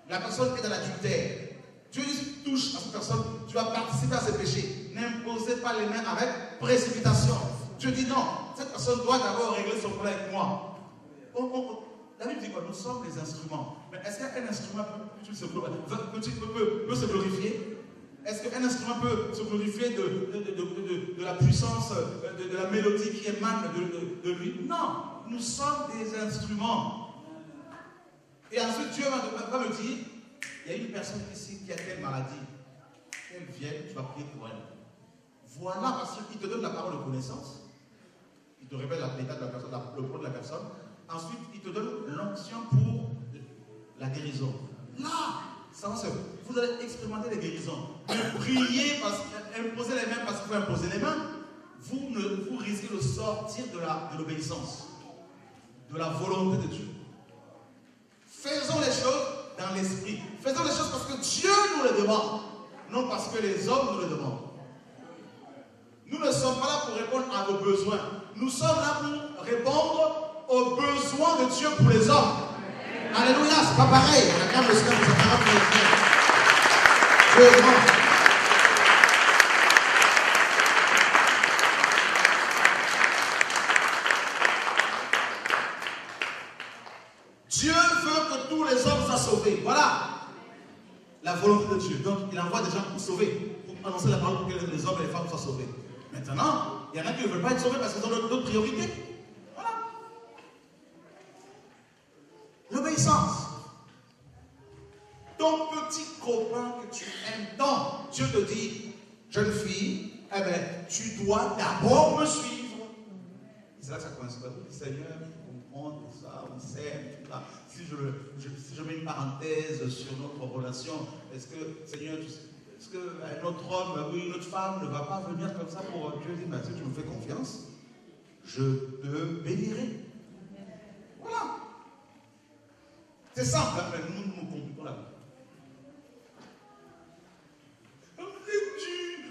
La personne est dans l'adultère. Dieu dit, si tu touches à cette personne, tu vas participer à ses péchés. N'imposez pas les mains avec précipitation. Dieu dit non, cette personne doit d'abord régler son problème avec moi. La Bible dit quoi? Nous sommes les instruments. Mais est-ce qu'un instrument peut se glorifier? Est-ce qu'un instrument peut se glorifier de la puissance, de la mélodie qui émane de lui? Non, nous sommes des instruments. Et ensuite, Dieu va me dire, il y a une personne ici qui a telle maladie. Qu'elle vienne, tu vas prier pour elle. Voilà, parce qu'il te donne la parole de connaissance. Il te révèle l'état de la personne, le point de la personne. Ensuite, il te donne l'onction pour la guérison. Là, ça va se... Vous allez expérimenter les guérisons. Mais prier, imposer les mains parce qu'il faut imposer les mains, vous risquez de sortir de l'obéissance, de la volonté de Dieu. Faisons les choses dans l'esprit. Faisons les choses parce que Dieu nous les demande, non parce que les hommes nous les demandent. Nous ne sommes pas là pour répondre à vos besoins. Nous sommes là pour répondre aux besoins de Dieu pour les hommes. Alléluia, c'est pas pareil. La grande Seigneur nous a parlé pour les frères. Dieu est grand. Dieu veut que tous les hommes soient sauvés. Voilà la volonté de Dieu. Donc il envoie des gens pour sauver, pour annoncer la parole pour que les hommes et les femmes soient sauvés. Maintenant, il y en a qui ne veulent pas être sauvés parce qu'ils ont d'autres priorités. Voilà. L'obéissance. Ton petit copain que tu aimes tant, Dieu te dit, jeune fille, eh bien, tu dois d'abord me suivre. C'est là que ça commence. Seigneur, on tout ça, on s'aime, tout ça. Si je mets une parenthèse sur notre relation, est-ce que, Seigneur, est-ce qu'un autre homme ou une autre femme ne va pas venir comme ça pour Dieu dire, mais si tu me fais confiance, je te bénirai. Voilà. C'est simple, hein, mais nous compliquons la vie.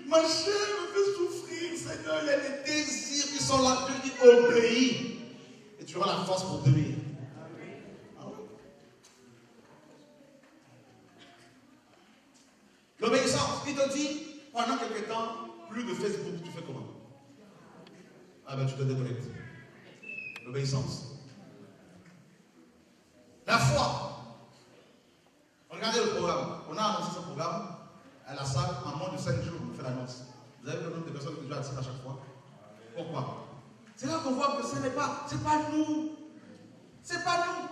Ma chair me fait souffrir, Seigneur, il y a des désirs qui sont là, Dieu dit, obéis. Et tu auras la force pour t'obéir. Ah oui. L'obéissance, il te dit, pendant quelques temps, plus de Facebook, tu fais comment? Ah ben tu te déconnectes. L'obéissance. La foi. Regardez le programme. On a annoncé ce programme à la salle en moins de 5 jours. On fait l'annonce. Vous avez le nombre de personnes que Dieu attire à chaque fois. Pourquoi? C'est là qu'on voit que ce n'est pas, c'est pas nous. C'est pas nous.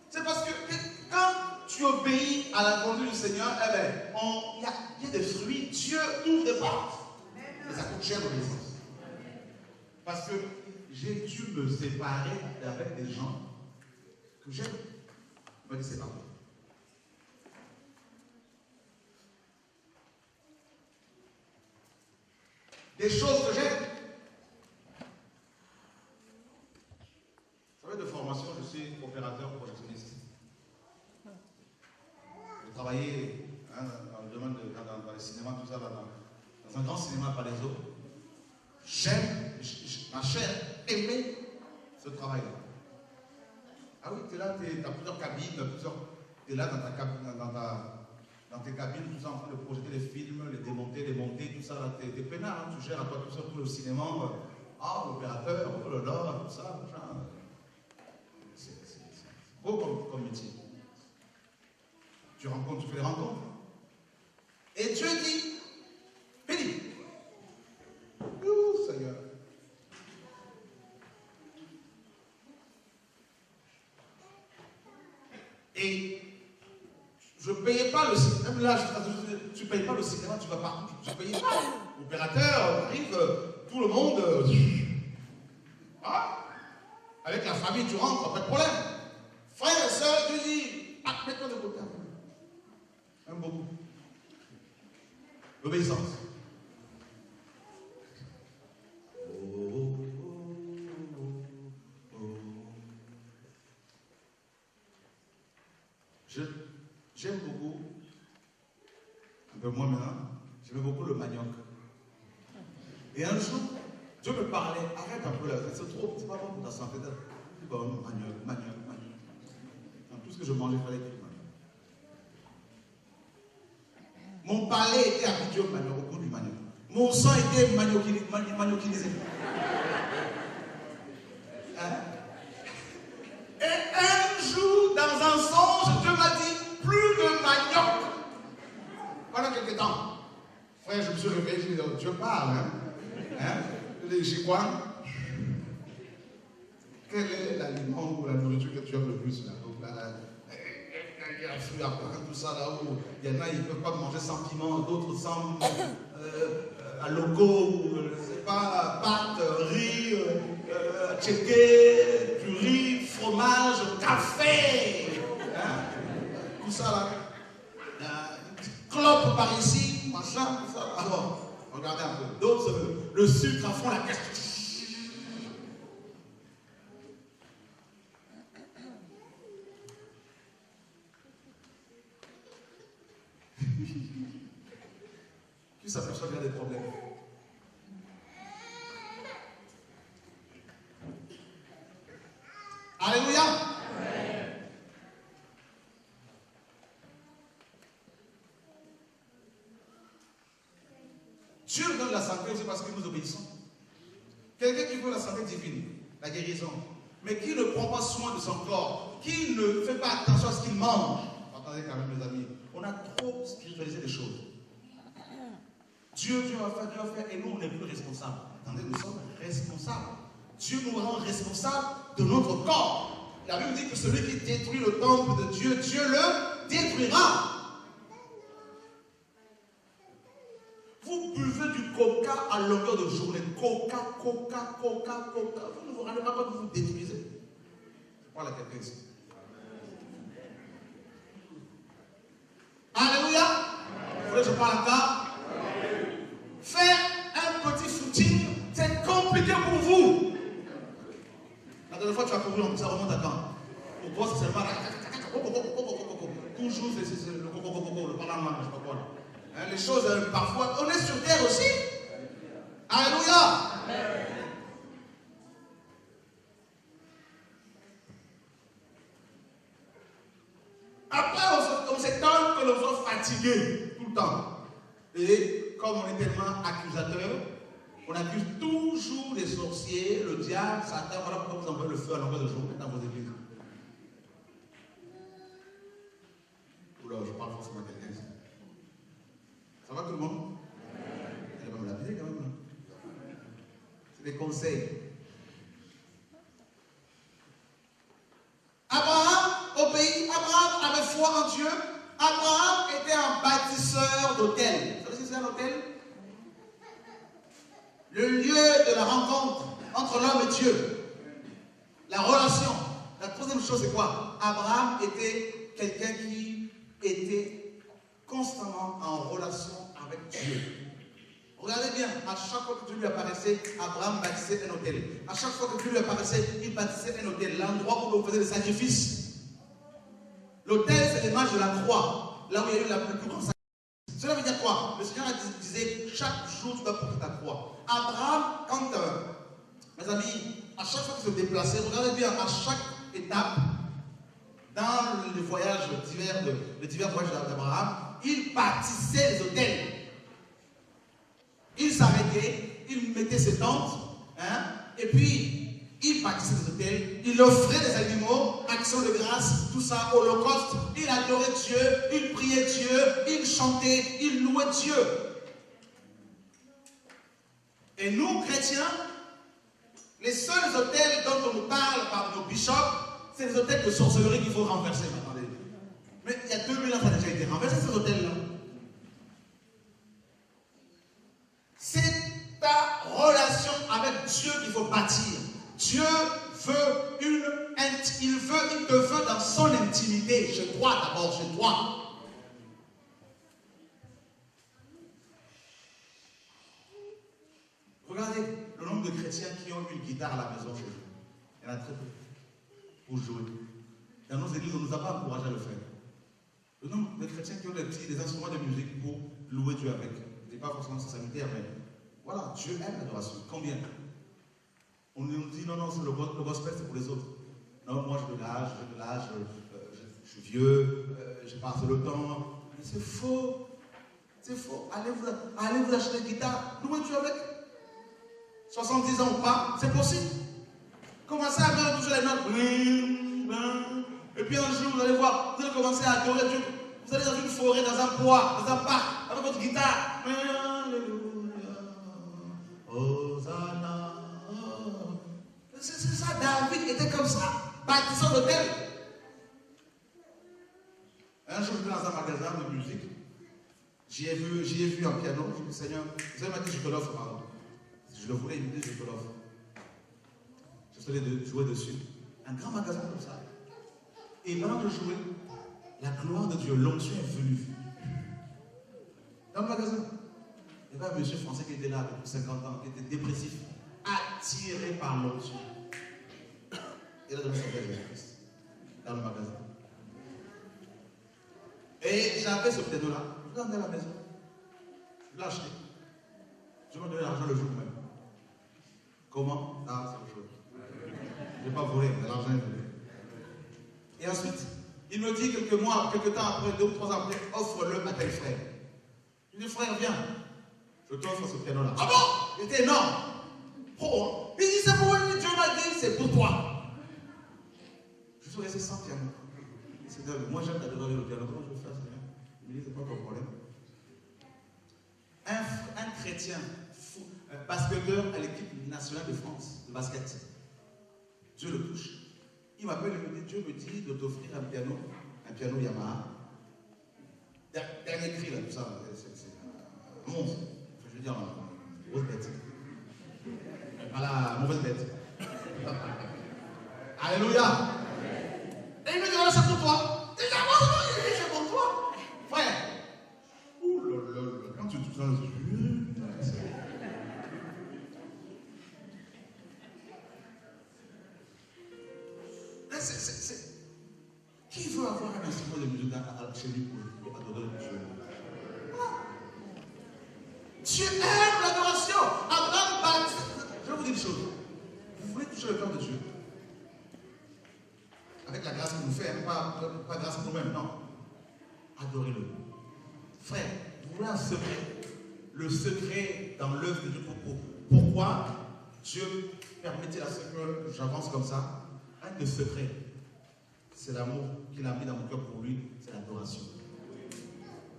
C'est parce que quand tu obéis à la conduite du Seigneur, eh bien, il y a des fruits. Dieu t'ouvre des portes. Mais ça coûte cher l'obéissance. Parce que j'ai dû me séparer avec des gens que j'aime. Je me dis, c'est pas vrai. Des choses que j'aime. Vous savez, de formation, je suis opérateur projectionniste. J'ai travaillé dans le domaine dans les cinémas, tout ça, dans un grand cinéma par les autres. J'aime, ma chair aimait ce travail-là. Ah oui, tu es là, tu as plusieurs cabines, tu es là dans tes cabines, tout ça, en train de projeter les films, les démonter, les monter, tout ça, tu es peinard, hein, tu gères à toi tout ça, tout le cinéma, l'opérateur, oh là là, tout ça, machin. C'est beau comme métier. Tu fais des rencontres. Et Dieu dit, bénis. Ouh, Seigneur. Et je ne payais pas le cinéma. Même là, tu ne payes pas le cinéma, tu vas partout. Je ne payais pas. L'opérateur arrive, tout le monde. Avec la famille, tu rentres, pas de problème. Frère et soeur, Dieu dit, mets-toi de côté. J'aime beaucoup. L'obéissance. J'aime beaucoup, un peu moins maintenant, j'aime beaucoup le manioc. Et un jour, Dieu me parlait, arrête un peu là, c'est trop, c'est pas bon pour ta santé. Bon, manioc. Dans tout ce que je mangeais, il fallait qu'il y ait manioc. Mon palais était habitué au manioc, au goût du manioc. Mon sang était maniocisé. Hein? Et un jour, dans un songe, Dieu m'a dit, plus de manioc. Pendant quelques temps. Frère, je me suis réveillé, je me dis, Dieu parle. Je dis, chez quoi? Quel est l'aliment ou la nourriture que tu aimes le plus là? Il y a fruits à pain, tout ça là où il y en a, ils ne peuvent pas manger sans piment, d'autres sans à logo, je ne sais pas, pâte, riz, tchéké, du riz, fromage, café. Hein? Tout ça là. Une petite clope par ici, machin, tout ça. Alors, regardez un peu. D'autres, le sucre à fond, la caisse. Qui s'aperçoit qu'il y a des problèmes? Alléluia. Dieu nous donne la santé aussi parce que nous obéissons. Quelqu'un qui veut la santé divine, la guérison, mais qui ne prend pas soin de son corps, qui ne fait pas attention à ce qu'il mange. Attendez quand même mes amis, on a trop spiritualisé les choses. Dieu a fait, et nous on n'est plus responsables. Attendez, nous sommes responsables. Dieu nous rend responsables de notre corps. La Bible dit que celui qui détruit le temple de Dieu, Dieu le détruira. Vous buvez du coca à longueur de journée. Coca. Vous ne vous rendez pas compte que vous détruisez. Je parle à quelqu'un ici. Alléluia. Vous voulez que je parle encore? Faire un petit footing, c'est compliqué pour vous. La dernière fois, tu as couru, ça remonte à quand? Pour toi, c'est seulement toujours, c'est le parlement, je sais pas quoi. Les choses, parfois, on est sur terre aussi. Alléluia. Après, on s'étonne que l'on soit fatigué tout le temps. Et comme on est tellement accusateur, on accuse toujours les sorciers, le diable, Satan. Voilà pourquoi vous envoyez le feu à longueur de jour dans vos églises. Oula, je parle forcément à quelqu'un ici. Ça va tout le monde? Elle va me lapider quand même. C'est des conseils. Abraham obéit. Abraham avait foi en Dieu. Abraham était un bâtisseur d'autel. Vous savez ce que c'est un hôtel? Le lieu de la rencontre entre l'homme et Dieu. La relation. La troisième chose, c'est quoi? Abraham était quelqu'un qui était constamment en relation avec Dieu. Regardez bien, à chaque fois que Dieu lui apparaissait, Abraham bâtissait un hôtel. À chaque fois que Dieu lui apparaissait, il bâtissait un hôtel, l'endroit où on faisait des sacrifices. L'autel, c'est l'image de la croix, là où il y a eu le plus grand sacrifice. Cela veut dire quoi? Le Seigneur disait, chaque jour tu dois porter ta croix. Abraham, quand, mes amis, à chaque fois qu'il se déplaçait, regardez bien, à chaque étape, dans les voyages divers, les divers voyages d'Abraham, il bâtissait les hôtels. Il s'arrêtait, il mettait ses tentes, et puis il bâtissait des hôtels, il offrait des animaux, action de grâce, tout ça, holocauste, il adorait Dieu, il priait Dieu, il chantait, il louait Dieu. Et nous, chrétiens, les seuls hôtels dont on nous parle par nos bishops, c'est les hôtels de sorcellerie qu'il faut renverser. Attendez. Mais il y a 2000 ans, ça a déjà été renversé, ces hôtels-là. C'est ta relation avec Dieu qu'il faut bâtir. Dieu veut il te veut dans son intimité, chez toi d'abord, chez toi. chrétiens qui ont une guitare à la maison chez eux. Il y en a très peu. Pour jouer. Dans nos églises, on ne nous a pas encouragé à le faire. Le nombre de chrétiens qui ont des instruments de musique pour louer Dieu avec. Ce n'est pas forcément sanitaire, mais voilà, Dieu aime l'adoration. Combien? On nous dit non, le gospel c'est pour les autres. Non, moi je suis vieux, je passe le temps. Mais c'est faux. C'est faux. Allez vous acheter une guitare, louez Dieu avec. 70 ans ou pas, c'est possible. Commencez à bien toucher les notes. Et puis un jour, vous allez voir, vous allez commencer à adorer Dieu. Vous allez dans une forêt, dans un bois, dans un parc, avec votre guitare. Alléluia. Hosanna. C'est ça, David était comme ça, bâtissant l'hôtel. Un jour, j'étais dans un magasin de musique. J'y ai vu un piano. Je dis, Seigneur, vous avez dit, je te l'offre, pardon. Je le voulais, il me dit, je te l'offre. Je voulais jouer dessus. Un grand magasin comme ça. Et pendant de jouer, la gloire de Dieu, l'onction est venue. Dans le magasin, il y avait un monsieur français qui était là depuis 50 ans, qui était dépressif, attiré par l'onction. Il a donné son père Jésus-Christ dans le magasin. Et j'avais ce piano-là. Je l'ai emmené à la maison. Je l'ai acheté. Je me donnais l'argent le jour même. Comment? Ah, c'est le jour. Je n'ai pas volé, mais l'argent est venu. Et ensuite, il me dit quelques temps après, 2 ou 3 ans après, offre-le à tel frère. Je lui dis, frère, viens. Je t'offre ce piano-là. Ah bon? Il était énorme. Oh, il dit, c'est pour lui, Dieu m'a dit, c'est pour toi. Je suis resté sans piano. Seigneur, moi j'aime adorer le piano. Comment je vais faire, Seigneur? Il me dit, c'est pas ton problème. Un chrétien, basketteur à l'équipe nationale de France, de basket. Dieu le touche. Il m'appelle et me dit, Dieu me dit de t'offrir un piano Yamaha. Dernier cri là, tout ça, c'est un monstre. Je veux dire, une grosse bête. Voilà, mauvaise bête. Alléluia. Et il me dit, voilà, c'est pour toi. Et c'est pour toi. Frère. Ouh là là, quand tu touches dans les yeux. Qui veut avoir un instrument de musique chez lui pour adorer Dieu? Dieu aime l'adoration. Je vais vous dire une chose. Vous voulez toucher le cœur de Dieu avec la grâce qu'il nous fait, pas grâce pour nous-mêmes, non. Adorez-le. Frère, vous voulez un secret? Le secret dans l'œuvre de Dieu. Pourquoi Dieu permettait à ce que j'avance comme ça? Un des secrets, c'est l'amour qu'il a mis dans mon cœur pour lui, c'est l'adoration.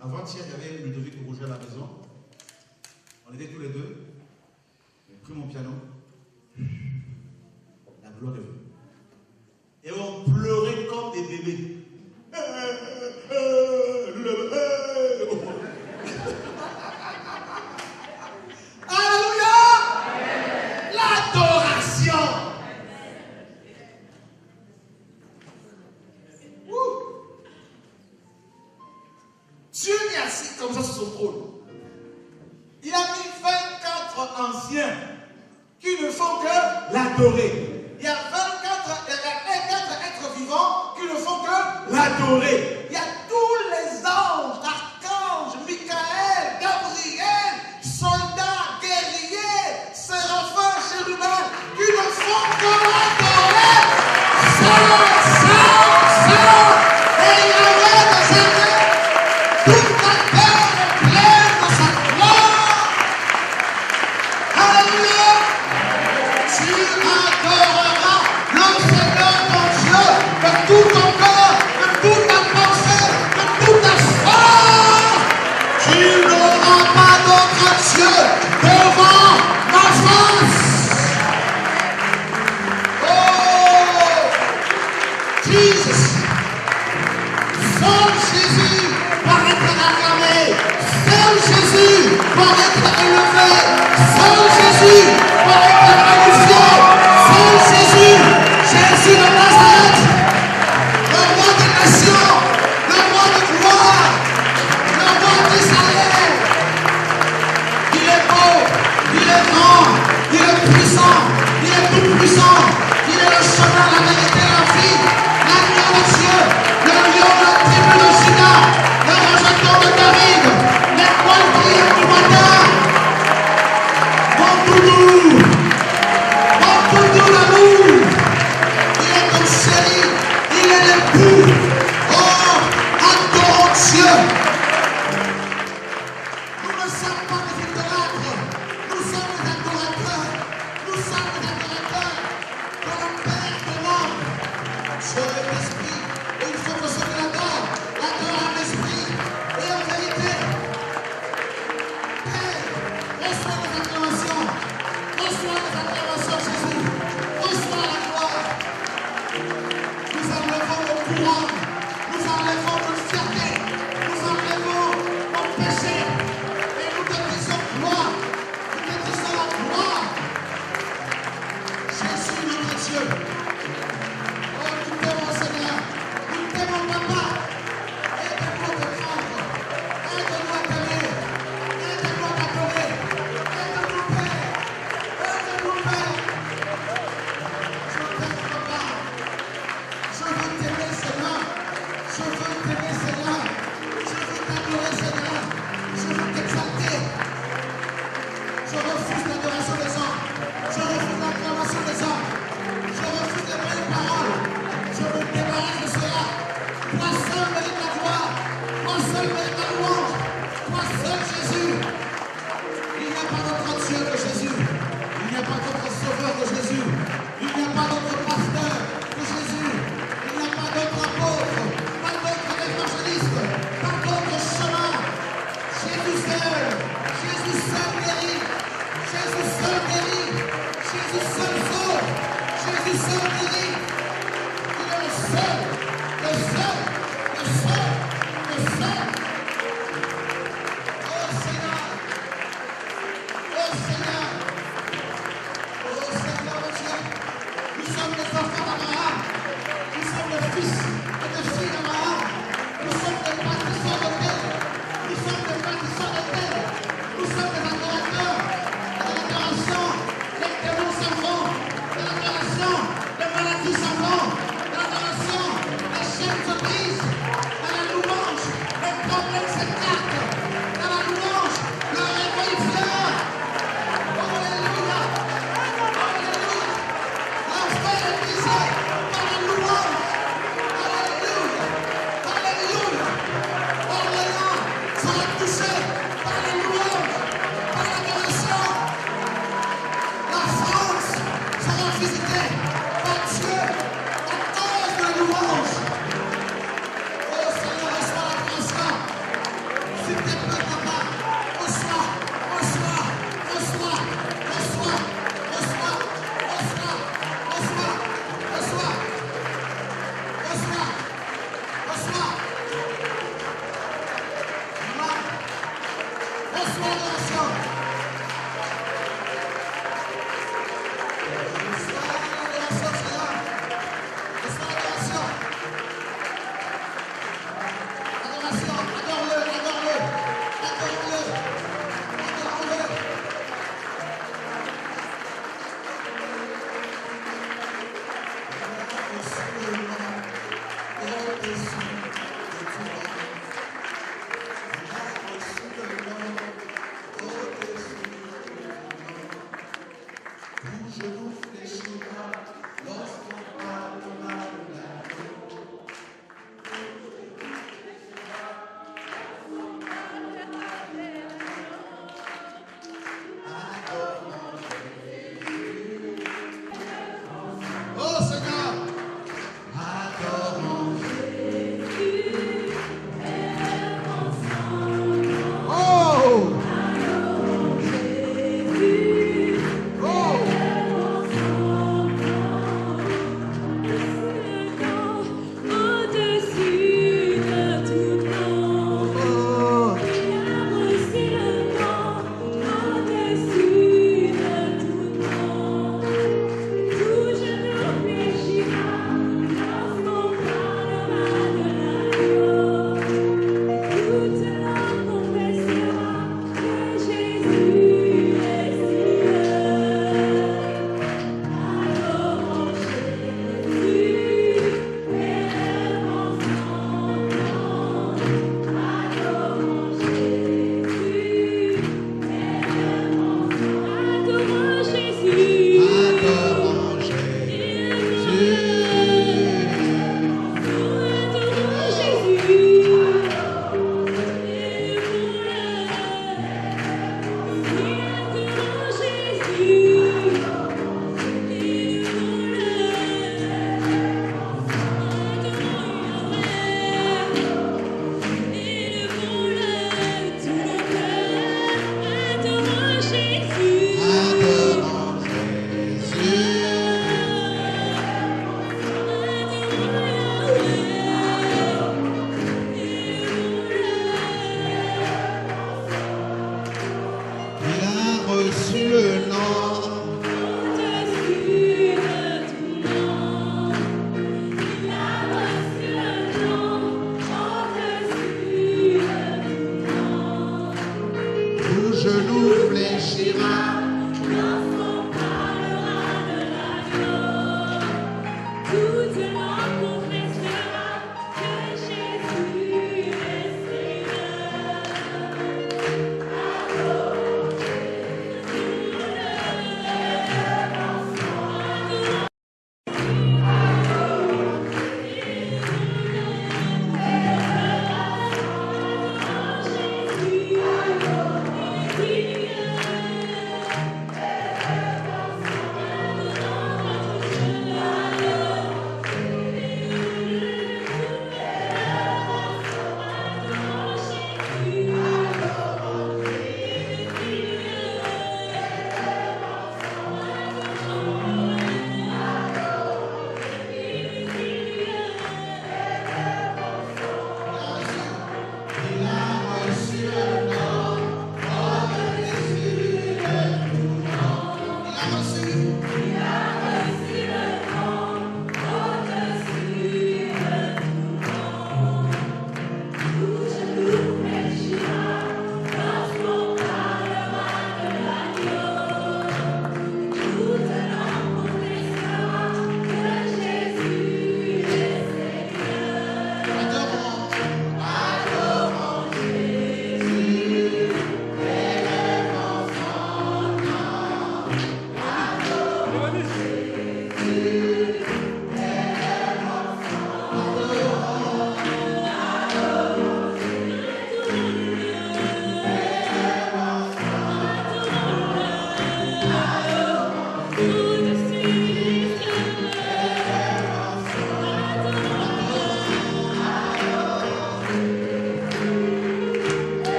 Avant-hier, il y avait Ludovic et Roger à la maison. On était tous les deux. J'ai pris mon piano. La gloire est venue. Et on pleurait comme des bébés. Alléluia! L'adoration! Dieu est assis comme ça sur son trône. Il a mis 24 anciens qui ne font que l'adorer. Il y a 24 êtres vivants qui ne font que l'adorer. Il y a tous les anges, archanges, Michael, Gabriel, soldats, guerriers, séraphins, chérubins, qui ne font que l'adorer. Et il y avait dans cette terre, toute la terre est pleine de sa gloire. Alléluia. Tu adoreras le Seigneur ton Dieu de tout ton cœur, de toute ta pensée, de toute ta foi. Tu n'auras pas d'autre Dieu devant ma face. Oh, Jesus. Seul Jésus va être acclamé. Seul Jésus va être élevé. Seul Jésus va être magnifié. Seul Jésus, Jésus de Nazareth, le roi des nations, le roi de gloire, le roi d'Israël. Il est bon. péché. Et nous te disons gloire. Nous te disons gloire. Jésus, notre Dieu. Oh, nous t'aimons, Seigneur. Nous t'aimons, Papa. Aide-nous à te prendre. Aide-nous à t'aimer. Aide-nous à t'adorer. Aide-nous, Père. Aide-nous, Père. Je t'aime, Papa. Je veux t'aimer, Seigneur. Je veux t'aimer, Seigneur. Je veux t'adorer, Seigneur. Je veux t'exalter. Je refuse l'adoration des hommes. Je refuse l'acclamation des hommes. Je refuse les belles paroles. Je me débarrasse de cela. Toi seul mérite la gloire. Toi seul mérite la louange. Toi seul, Jésus. Il n'y a pas d'autre Dieu que Jésus. Il n'y a pas d'autre sauveur que Jésus. Il n'y a pas d'autre pasteur que Jésus. Il n'y a pas d'autre apôtre, pas d'autre évangéliste, pas d'autre chemin. Jésus seul guérit. Jésus seul guérit. Jésus seul sauve. Jésus seul guérit. Il est le seul, le seul, le seul, le seul. Oh Seigneur. Oh Seigneur. Oh Seigneur mon Dieu. Nous sommes les enfants d'Abraham. Nous sommes les fils et les filles d'Abraham. Nous sommes des bâtisseurs de terre. Nous sommes des bâtisseurs de terre. Nous sommes des adorateurs. De l'adoration, les démons s'en vont. De l'adoration, les maladies s'en vont. De l'adoration, les chaînes se brisent. Dans la louange, les problèmes s'écartent. Dans la louange, le réveil vient. Alléluia. Alléluia. L'enfer est brisé par la louange. Alléluia. Alléluia. Orléans sera touché par la louange, par l'adoration. La France sera visitée par Dieu à cause de la louange. Oh Seigneur, reçois l'adoration. S'il te plaît, Papa, reçois, reçois, reçois, reçois, reçois, reçois, reçois, reçois, reçois, reçois. Amen. Reçois l'adoration. Reçois l'adoration, Seigneur. Reçois l'adoration. Adoration, adore-le, adore-le, adore-le, adore-le. Au-dessus de l'homme et au-dessus de tout homme. Au-dessus de l'homme, au-dessus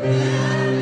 Oh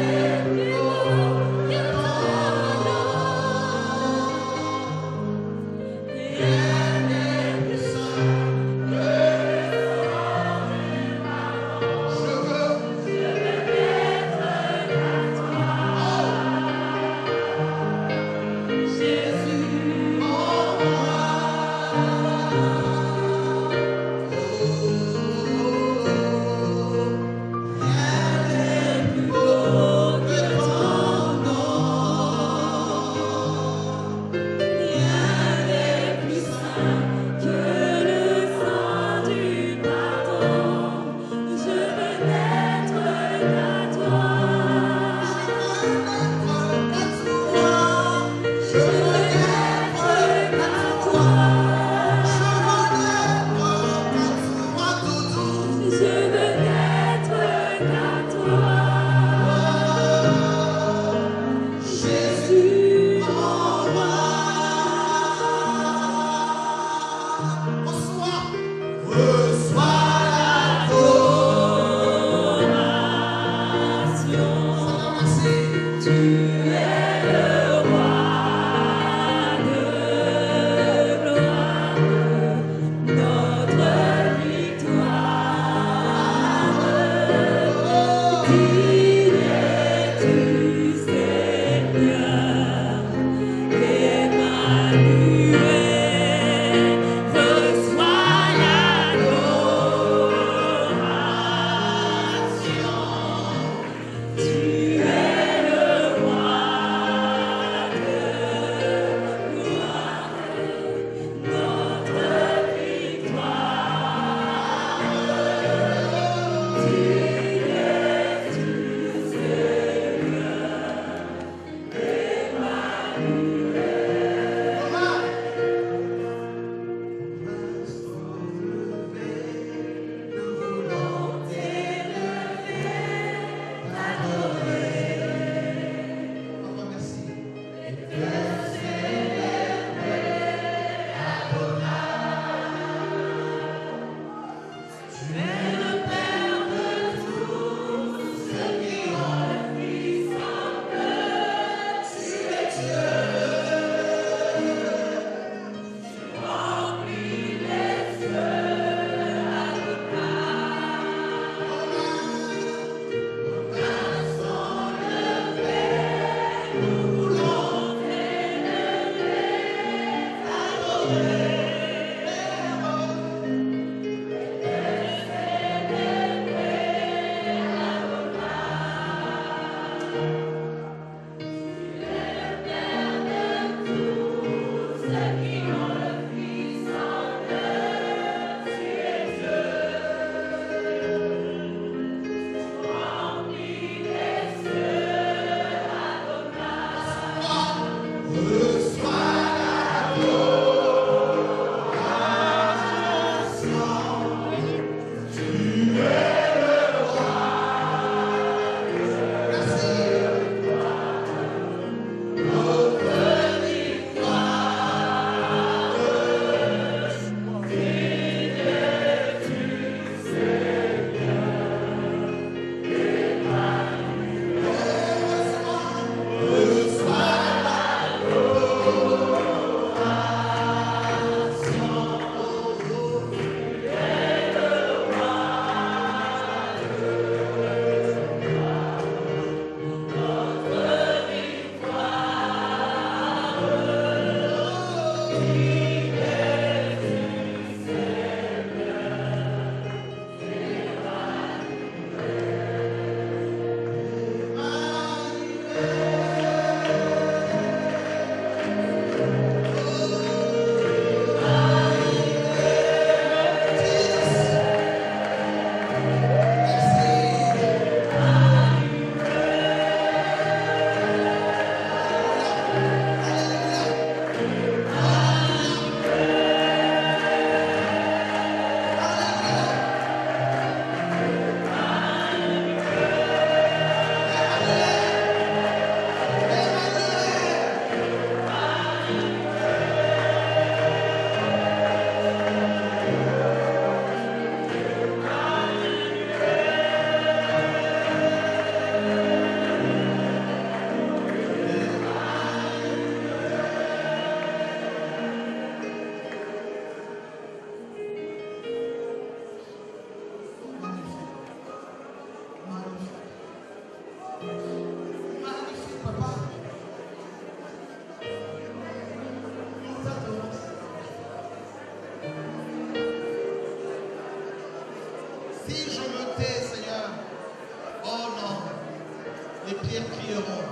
les pierres crieront.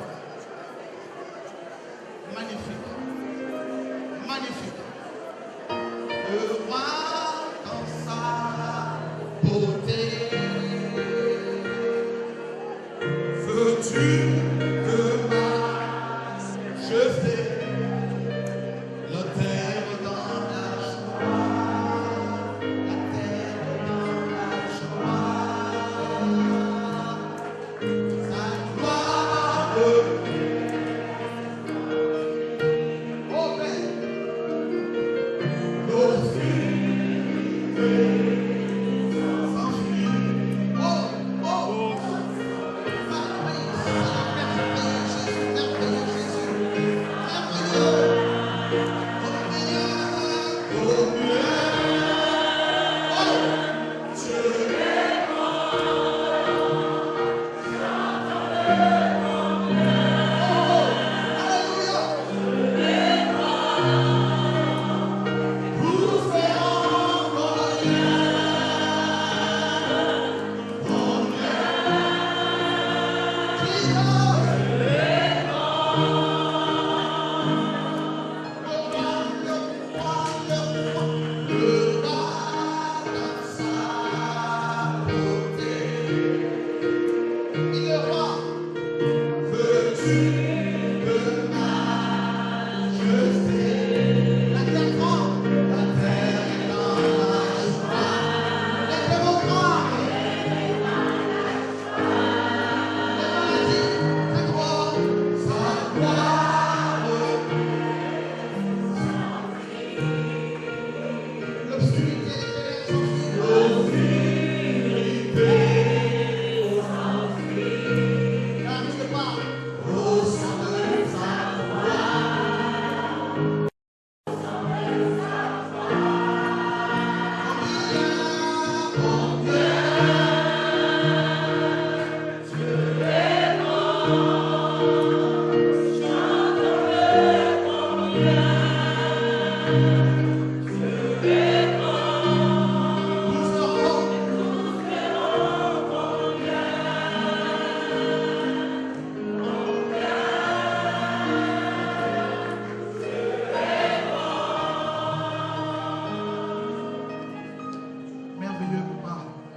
Magnifique. Magnifique. Le roi dans sa beauté. Veux-tu que je fais la terre dans la joie, la terre dans la joie, sa gloire, oh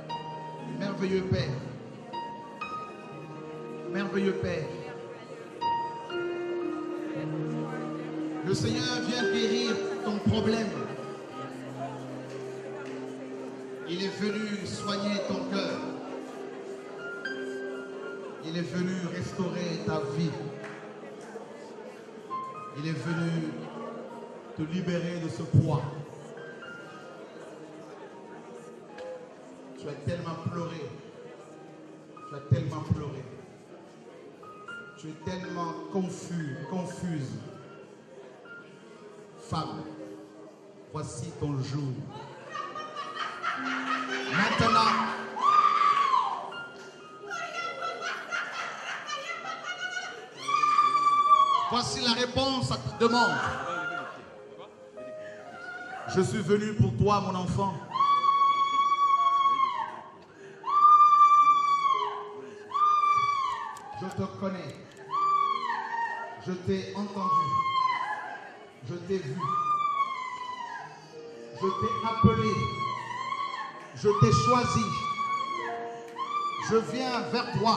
Père, merveilleux Père, merveilleux Père. Le Seigneur vient guérir ton problème. Il est venu soigner ton cœur. Il est venu restaurer ta vie. Il est venu te libérer de ce poids. Tu as tellement pleuré. Tu as tellement pleuré. Tu es tellement confuse. Femme, voici ton jour. Maintenant, voici la réponse à ta demande. Je suis venu pour toi, mon enfant. Je te connais. Je t'ai entendu. Je t'ai vu. Je t'ai appelé. Je t'ai choisi. Je viens vers toi.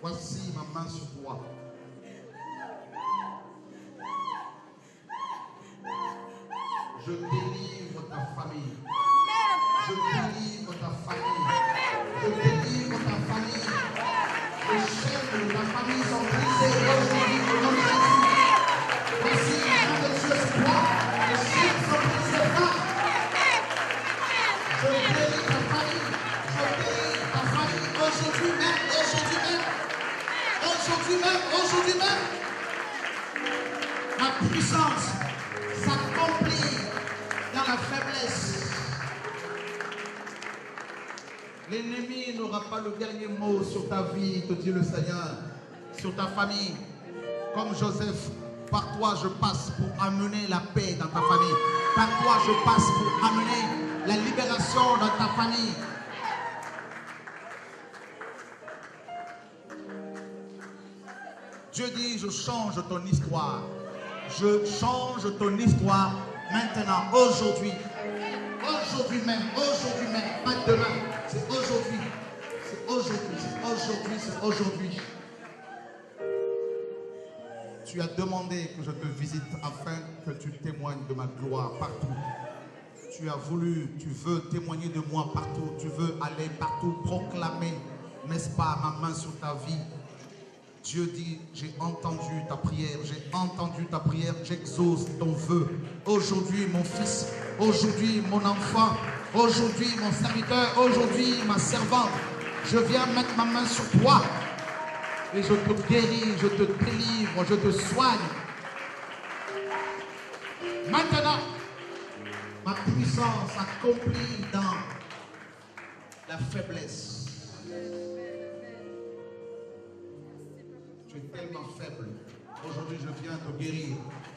Voici ma main sur toi. Je délivre ta famille. Je délivre ta famille. Je délivre ta famille. Les chaînes de ta famille sont brisées aujourd'hui au nom de Jésus. Voici la main de Dieu sur toi. Les chaînes sont brisées là. Je délivre ta famille. Je délivre ta famille aujourd'hui même, aujourd'hui même. Aujourd'hui même, aujourd'hui même. Ma puissance s'accomplit dans la faiblesse. L'ennemi n'aura pas le dernier mot sur ta vie, te dit le Seigneur, sur ta famille. Comme Joseph, par toi je passe pour amener la paix dans ta famille. Par toi je passe pour amener la libération dans ta famille. Dieu dit, je change ton histoire. Je change ton histoire maintenant, aujourd'hui. Aujourd'hui même, pas demain. C'est aujourd'hui. C'est aujourd'hui, c'est aujourd'hui, c'est aujourd'hui. Tu as demandé que je te visite afin que tu témoignes de ma gloire partout. Tu as voulu, tu veux témoigner de moi partout. Tu veux aller partout proclamer, n'est-ce pas, ma main sur ta vie. Dieu dit, j'ai entendu ta prière, j'exauce ton vœu. Aujourd'hui, mon fils, aujourd'hui, mon enfant, aujourd'hui, mon serviteur, aujourd'hui, ma servante, je viens mettre ma main sur toi et je te guéris, je te délivre, je te soigne. Maintenant, ma puissance accomplie dans la faiblesse. Tu es tellement faible. Aujourd'hui, je viens te guérir.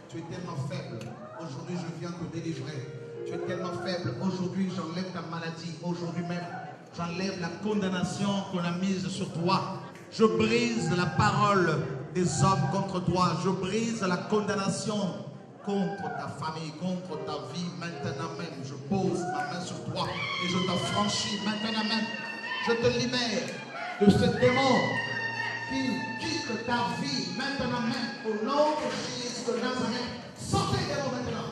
Tu es tellement faible. Aujourd'hui, je viens te délivrer. Tu es tellement faible. Aujourd'hui, j'enlève ta maladie. Aujourd'hui même, j'enlève la condamnation qu'on a mise sur toi. Je brise la parole des hommes contre toi. Je brise la condamnation contre ta famille, contre ta vie. Maintenant même, je pose ma main sur toi et je t'affranchis. Maintenant même, je te libère de ce démon qui quitte ta vie maintenant même, au nom de Jésus de Nazareth. Sortez des mots maintenant.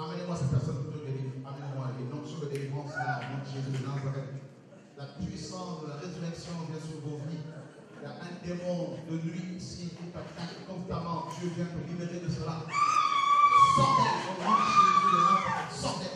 Amenez-moi cette personne qui te délivre. Amenez-moi les noms sur la délivrance là, au nom de Jésus de Nazareth. La puissance de la résurrection vient sur vos vies. Il y a un démon de nuit ici qui t'attaque constamment. Dieu vient te libérer de cela. Sortez au nom de Jésus de Nazareth. Sortez.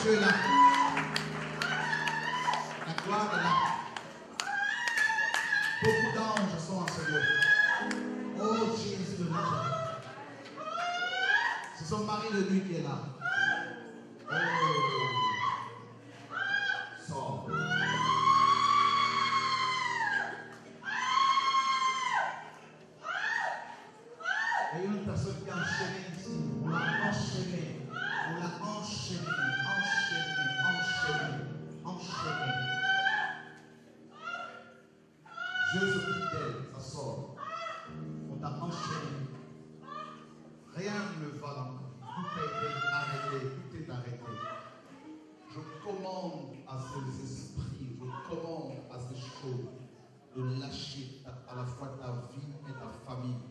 Dieu est là. La gloire est là. Beaucoup d'anges sont en ce lieu. Oh Jésus de Nazareth. C'est son mari de nuit qui est là. Oh. Sors. Il y a une personne qui est enchaînée ici. On l'a enchaînée. On l'a enchaînée. Dieu s'occupe d'elle, ça sort. On t'a enchaîné. Rien ne va dans tout a été arrêté, tout est arrêté. Je commande à ces esprits, je commande à ces choses de lâcher à la fois ta vie et ta famille.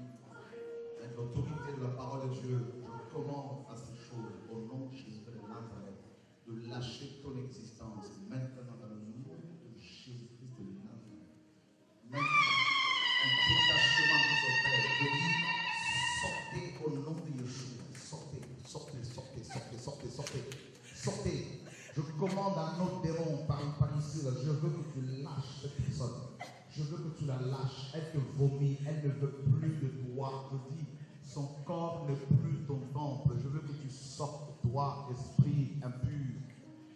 Avec l'autorité de la parole de Dieu, je commande à ces choses, au nom de Jésus de Nazareth, de lâcher ton existence maintenant dans le nom de Jésus-Christ de Nazareth. Maintenant, un détachement qui s'opère. Je dis, sortez au nom de Yeshua. Sortez, sortez, sortez, sortez, sortez, sortez, sortez. Je commande à un autre démon par ici. Je veux que tu lâches cette personne. Je veux que tu la lâches. Elle te vomit. Elle ne veut plus de toi. Je dis, son corps n'est plus ton temple. Je veux que tu sortes, toi, esprit impur.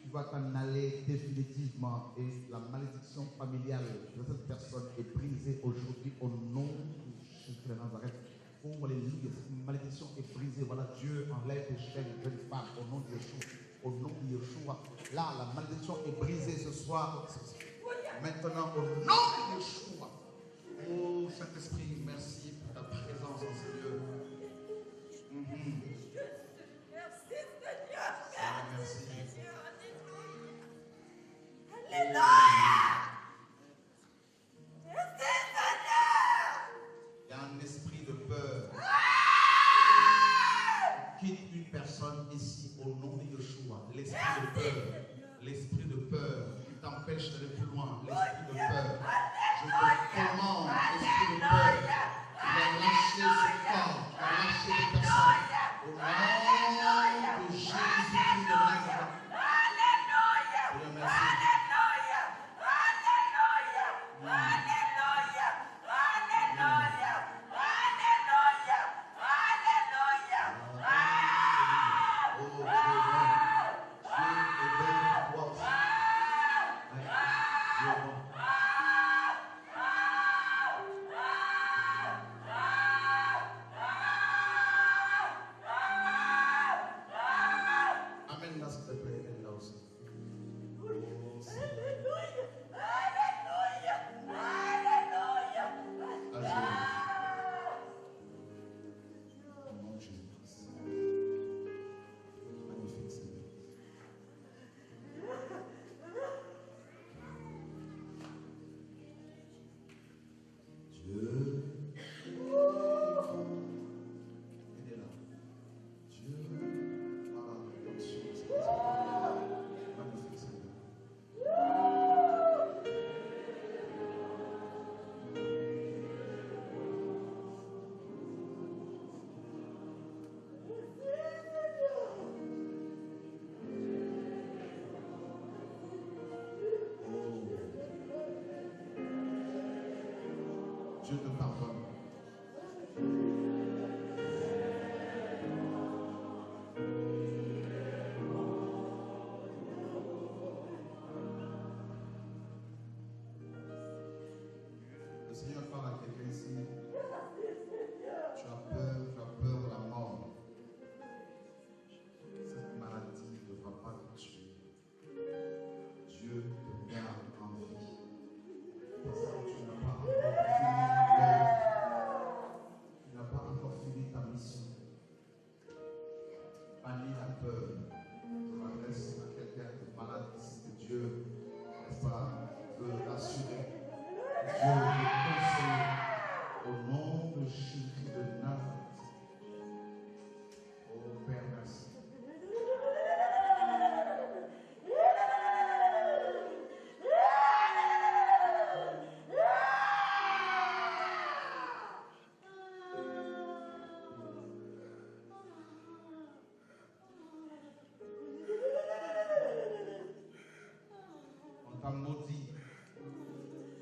Tu vas t'en aller définitivement. Et la malédiction familiale de cette personne est brisée aujourd'hui au nom de Jésus de Nazareth. Oh, alléluia, cette malédiction est brisée. Voilà, Dieu enlève tes chaînes, jeune femme, au nom de Yeshua. Au nom de Yeshua. Là, la malédiction est brisée ce soir. Maintenant, au nom de Yeshua. Oh, Saint-Esprit, merci pour ta présence en ce lieu. Merci, Seigneur. Merci. Alléluia. Merci, Seigneur. Il y a un esprit de peur. Quitte une personne ici au nom de Yeshua. L'esprit de peur qui t'empêche d'aller plus loin. L'esprit de peur. Je te commande, l'esprit de peur, tu vas lâcher ce corps, tu vas lâcher les personnes. Au nom de Jésus-Christ de Nazareth. Alléluia. Dieu merci. Alléluia. Alléluia. Dieu te pardonne. Le Seigneur parle à quelqu'un ici. Tu as peur de la mort. Cette maladie ne devra pas te tuer. Dieu te garde en vie. Parce que tu n'as pas encore fini l'œuvre. Tu n'as pas encore fini ta mission. Bannis la peur. Je m'adresse à quelqu'un qui est malade ici, que Dieu, n'est-ce pas, veut rassurer. Dieu veut consoler. Au nom de Jésus de Nazareth. Oh Père, merci. On t'a maudit.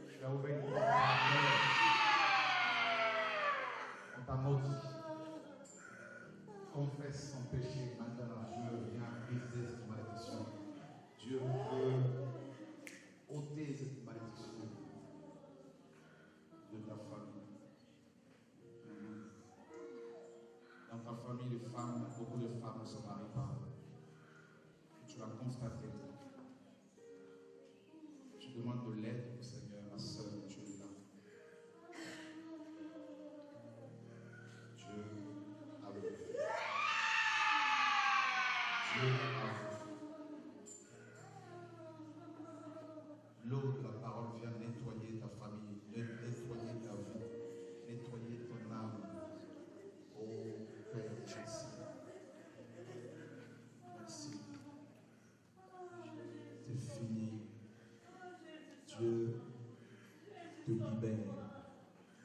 Tu as ouvert une porte à la terre. On t'a maudit. Confesse son péché. Maintenant, Dieu vient briser cette malédiction. Dieu veut ôter cette malédiction de ta famille. Dans ta famille, les femmes, beaucoup de femmes ne se marient pas. Tu l'as constaté. Tu demandes de l'aide au Seigneur, ma soeur, Dieu est là. Dieu a vu. Dieu a vu. L'eau de la parole vient nettoyer ta famille, nettoyer ta vie, nettoyer ton âme. Oh Père Jésus. Merci. C'est fini. Dieu te libère.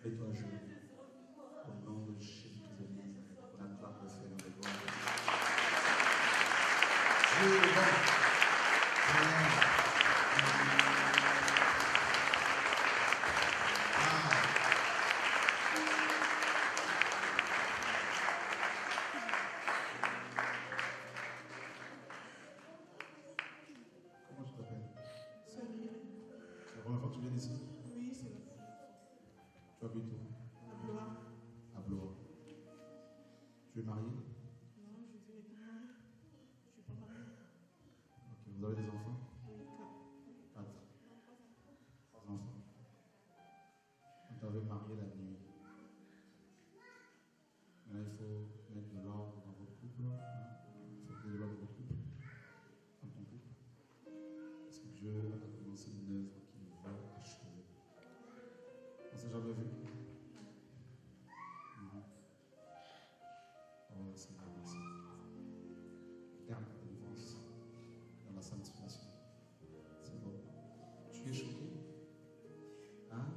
Mets-toi à genoux. Au nom de Jésus de Nazareth, on acclame le Seigneur de gloire. Dieu est bon. Amen. Comment tu t'appelles? C'est la première fois que tu viens ici? Oui, c'est la première fois. Tu habites où? À Blois. À Blois. Tu es marié? Non, je dirais que non. Je suis pas mariée. Ok. Vous avez des enfants? Oui, 4. 4. 3 enfants. Vous t'avez marié la nuit. Maintenant, il faut mettre de l'ordre dans votre couple. Il faut mettre de l'ordre dans votre couple. Dans ton couple. Parce que Dieu a commencé une œuvre qu'il va achever. On ne s'est jamais vu. Oh Seigneur, merci. Garde ta délivrance dans la sanctification. C'est bon. Tu es choqué? Hein?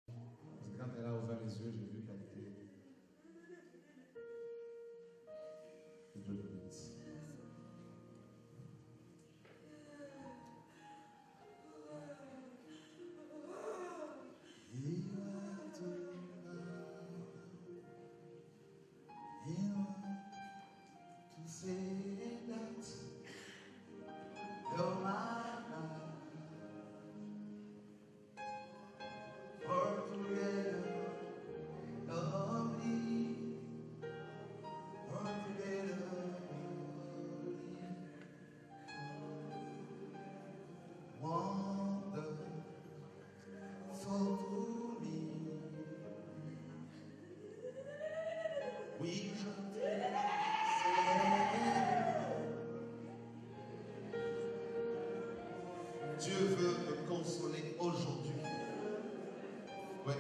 Parce que quand elle a ouvert les yeux, j'ai vu qu'elle était. Que Dieu te bénisse. Oui, je t'aime. Dieu veut te consoler aujourd'hui. Oui.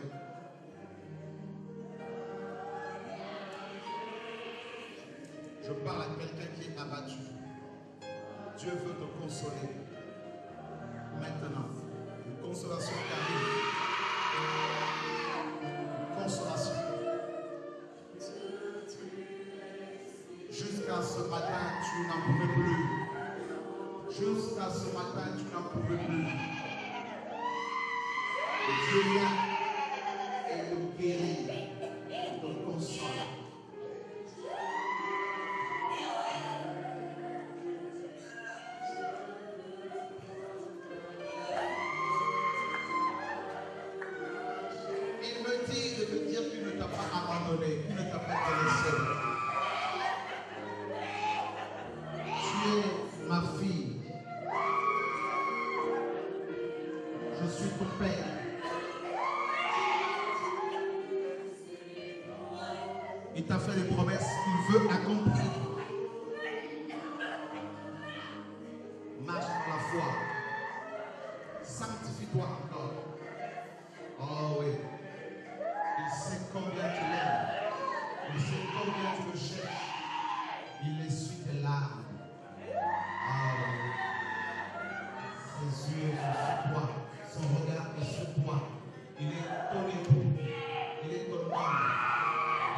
Je parle à quelqu'un qui est abattu. Dieu veut te consoler. Maintenant, une consolation qui arrive. Consolation. Jusqu'à ce matin, tu n'en pouvais plus. Jusqu'à ce matin, tu n'en pouvais plus. Et Dieu vient suis ton Père. Il t'a fait des promesses qu'il veut accomplir. Marche dans la foi. Sanctifie-toi encore. Oh oui. Il sait combien tu l'aimes. Il sait combien tu le cherches. Il essuie tes larmes. Ah oui. Ses yeux sont sur toi. Son regard est sur toi. Il est ton époux. Il est ton homme.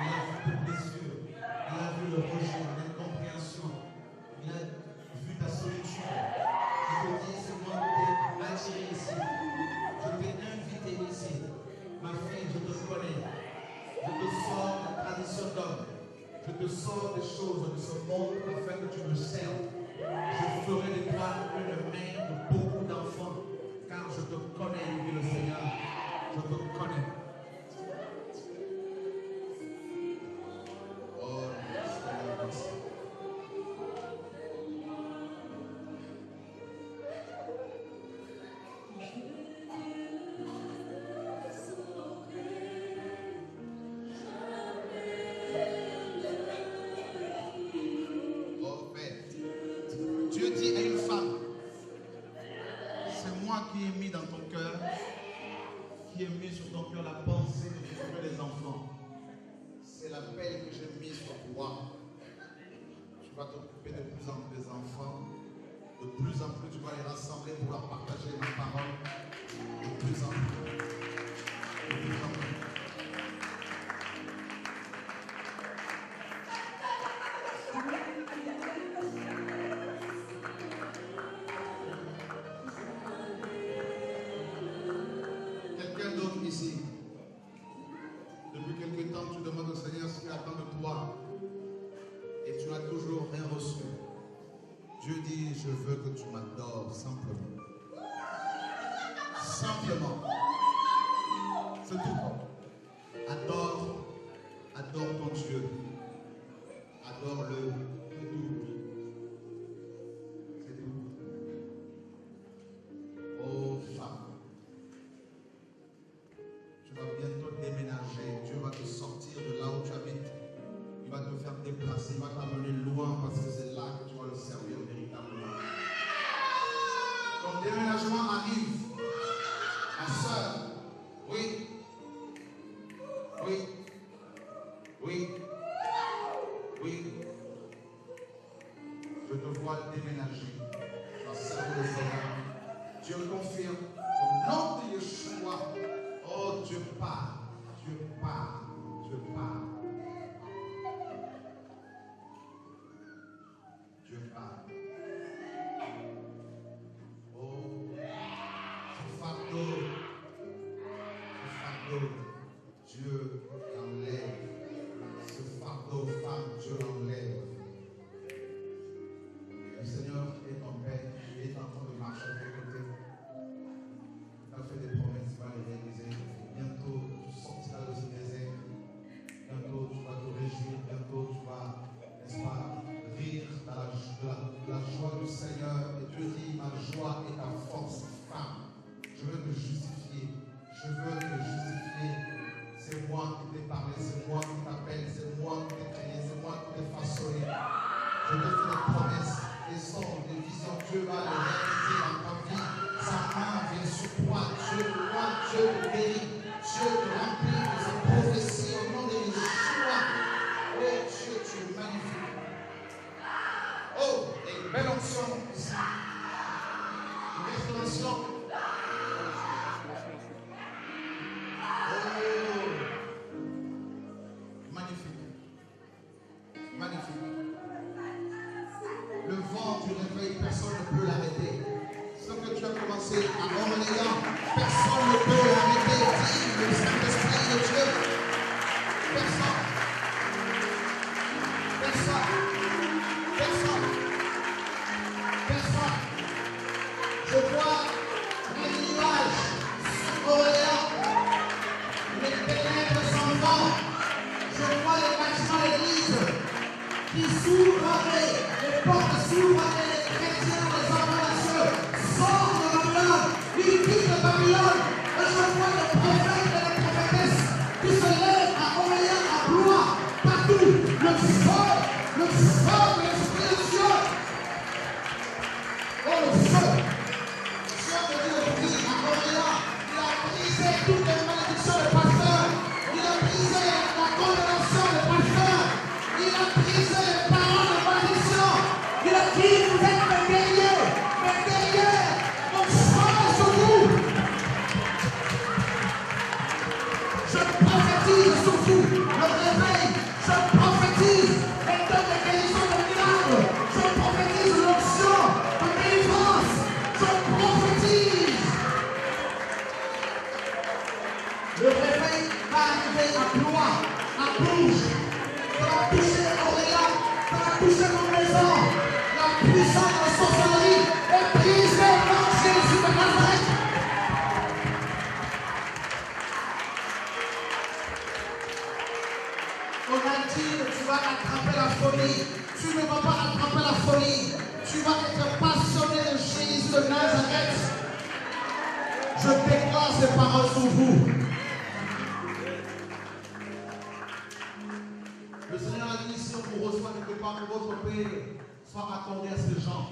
Il a vu tes blessures. Il a vu le rejet, l'incompréhension. Il a vu ta solitude. Il te dit, c'est moi qui t'ai attiré ici. Je t'ai invité ici. Ma fille, je te connais. Je te sors de tradition d'homme. Je te sors des choses de ce monde afin que tu me serves. Je ferai de toi une mère de beaucoup d'enfants. Car je te connais, dit le Seigneur. Je te connais. Oh, Seigneur, merci. Oh, Père. Dieu dit à une femme, c'est moi qui ai mis dans ton cœur, qui ai mis sur ton cœur la pensée de t'occuper des enfants. C'est l'appel que j'ai mis sur toi. Tu vas t'occuper de plus en plus des enfants. De plus en plus, tu vas les rassembler pour leur partager ma parole. De plus en plus. De plus en plus. Quelqu'un d'autre ici, depuis quelque temps, tu demandes au Seigneur ce qu'il attend de toi et tu n'as toujours rien reçu. Dieu dit, je veux que tu m'adores simplement. Simplement. C'est tout. Adore, adore ton Dieu. Adore-le. C'est tout. C'est tout. Oh femme, tu vas bientôt déménager. Dieu va te sortir de là où tu habites. Il va te faire déplacer. Il va t'amener loin parce que c'est là que tu vas le servir véritablement. Ton déménagement arrive. Ma soeur, oui. Oui. Oui. Oui. Je te vois déménager. Tu vas servir le Seigneur. Dieu confirme. Au nom de Yeshua. Oh, Dieu parle. Dieu parle. Dieu parle. Dieu parle. Oh, ce fardeau, Dieu l'enlève. Ce fardeau, femme, Dieu l'enlève. Le Seigneur est ton Père, il est en train de marcher à tes côtés. Il a fait des promesses, il va les réaliser. Bientôt, tu sortiras de ce désert. Bientôt, tu vas te réjouir. Bientôt, tu vas, n'est-ce pas, rire de la joie du Seigneur. Et Dieu dit, ma joie est ta force, femme. Je veux te justifier. Je veux te justifier. C'est moi qui t'ai parlé, c'est moi qui t'appelle, c'est moi qui t'ai créé, c'est moi qui t'ai façonné. Je te fais des promesses, des songes, des visions. Dieu va les réaliser dans ta vie. Sa main vient sur toi. Dieu te guérit. Dieu te remplit de ses prophéties au nom de Yeshua. Oh Dieu, tu es magnifique. Oh, et une belle onction ici. Une restauration. Oh, magnifique. Magnifique. Le vent du réveil, personne ne peut l'arrêter. Ce que tu as commencé à Orléans, personne ne peut l'arrêter. Dis le Saint-Esprit de Dieu. Personne. Personne. Personne. Personne. Je vois un nuage sur Orléans. Les ténèbres s'en vont. Je vois les bâtiments d'église qui s'ouvrent, les portes s'ouvrent et les chrétiens, les enfants, sortent de la main, ils quittent Babylone. Et je vois les prophètes et les prophétesses qui se lèvent à Orléans, à Blois, partout. Le feu de l'Esprit de Dieu. Oh, le feu. Dieu me dit aujourd'hui à Orléans, il a brisé toutes les malédictions des pasteurs. Il a brisé la condamnation des pasteurs. Il a brisé les paroles de malédiction. Il a dit, vous êtes mes guerriers, mon frère sur vous. Je prophétise sur vous le réveil. Je prophétise les dons de guérison de miracles. Je prophétise l'onction de délivrance. Je prophétise. Le réveil va arriver à Blois, à Bourges. Ça va toucher Orléans, ça va toucher nos maisons. La puissance de la sorcellerie est brisée dans Jésus de Nazareth. On a dit que tu vas attraper la folie. Tu ne vas pas attraper la folie. Tu vas être passionné de Jésus de Nazareth. Je déclare ces paroles sur vous. Le Seigneur a dit, si on vous reçoit quelque part que votre paix soit accordée à ces gens.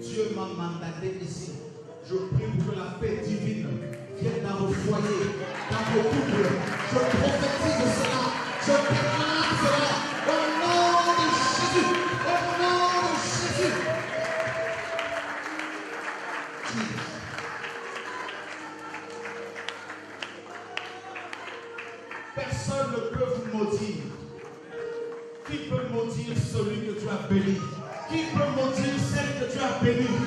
Dieu m'a mandaté ici. Je prie pour que la paix divine vienne dans vos foyers, dans vos couples. Je prophétise cela. Je déclare cela. Au nom de Jésus. Au nom de Jésus. Personne ne peut vous maudire. Qui peut maudire celui que tu as béni? Qui peut maudire celle que tu as bénie?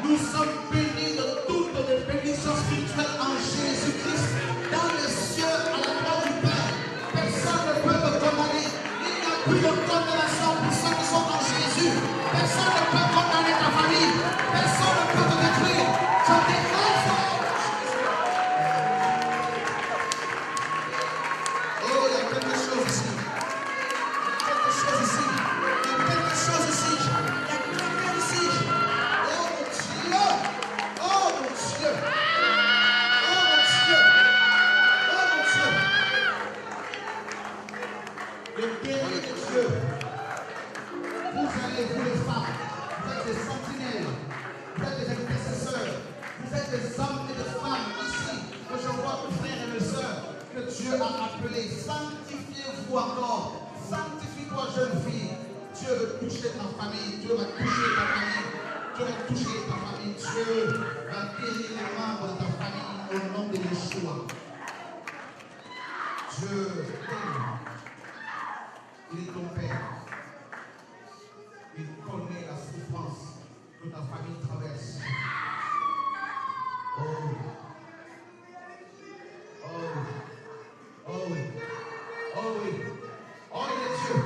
Nous sommes bénis de toutes les bénédictions spirituelles en Jésus-Christ, dans les cieux, à la droite du Père. Personne ne peut te condamner. Il n'y a plus de condamnation pour ceux qui sont en Jésus. Personne ne peut condamner ta famille. Personne ne peut te détruire. Je déclare ça. Oh, il y a quelque chose ici. Quelque chose ici. Il y a quelque chose ici. Il y a quelqu'un ici. Oh mon Dieu. Oh mon Dieu. Oh mon Dieu. Oh mon Dieu. Le guerrier de Dieu. Vous allez, vous les femmes, vous êtes des sentinelles. Vous êtes des intercesseurs. Vous êtes des hommes et des femmes ici. Que je vois, mes frères et mes sœurs, que Dieu a appelés. Sanctifiez-vous encore. Sanctifie-toi, jeune fille. Dieu veut toucher ta famille. Dieu va toucher ta famille. Dieu va toucher ta famille. Dieu va guérir les membres de ta famille au nom de Yeshua. Dieu, il est ton Père. Il connaît la souffrance que ta famille traverse. Oh. Oh. Oh oui. Oh oui. Oh, il est Dieu.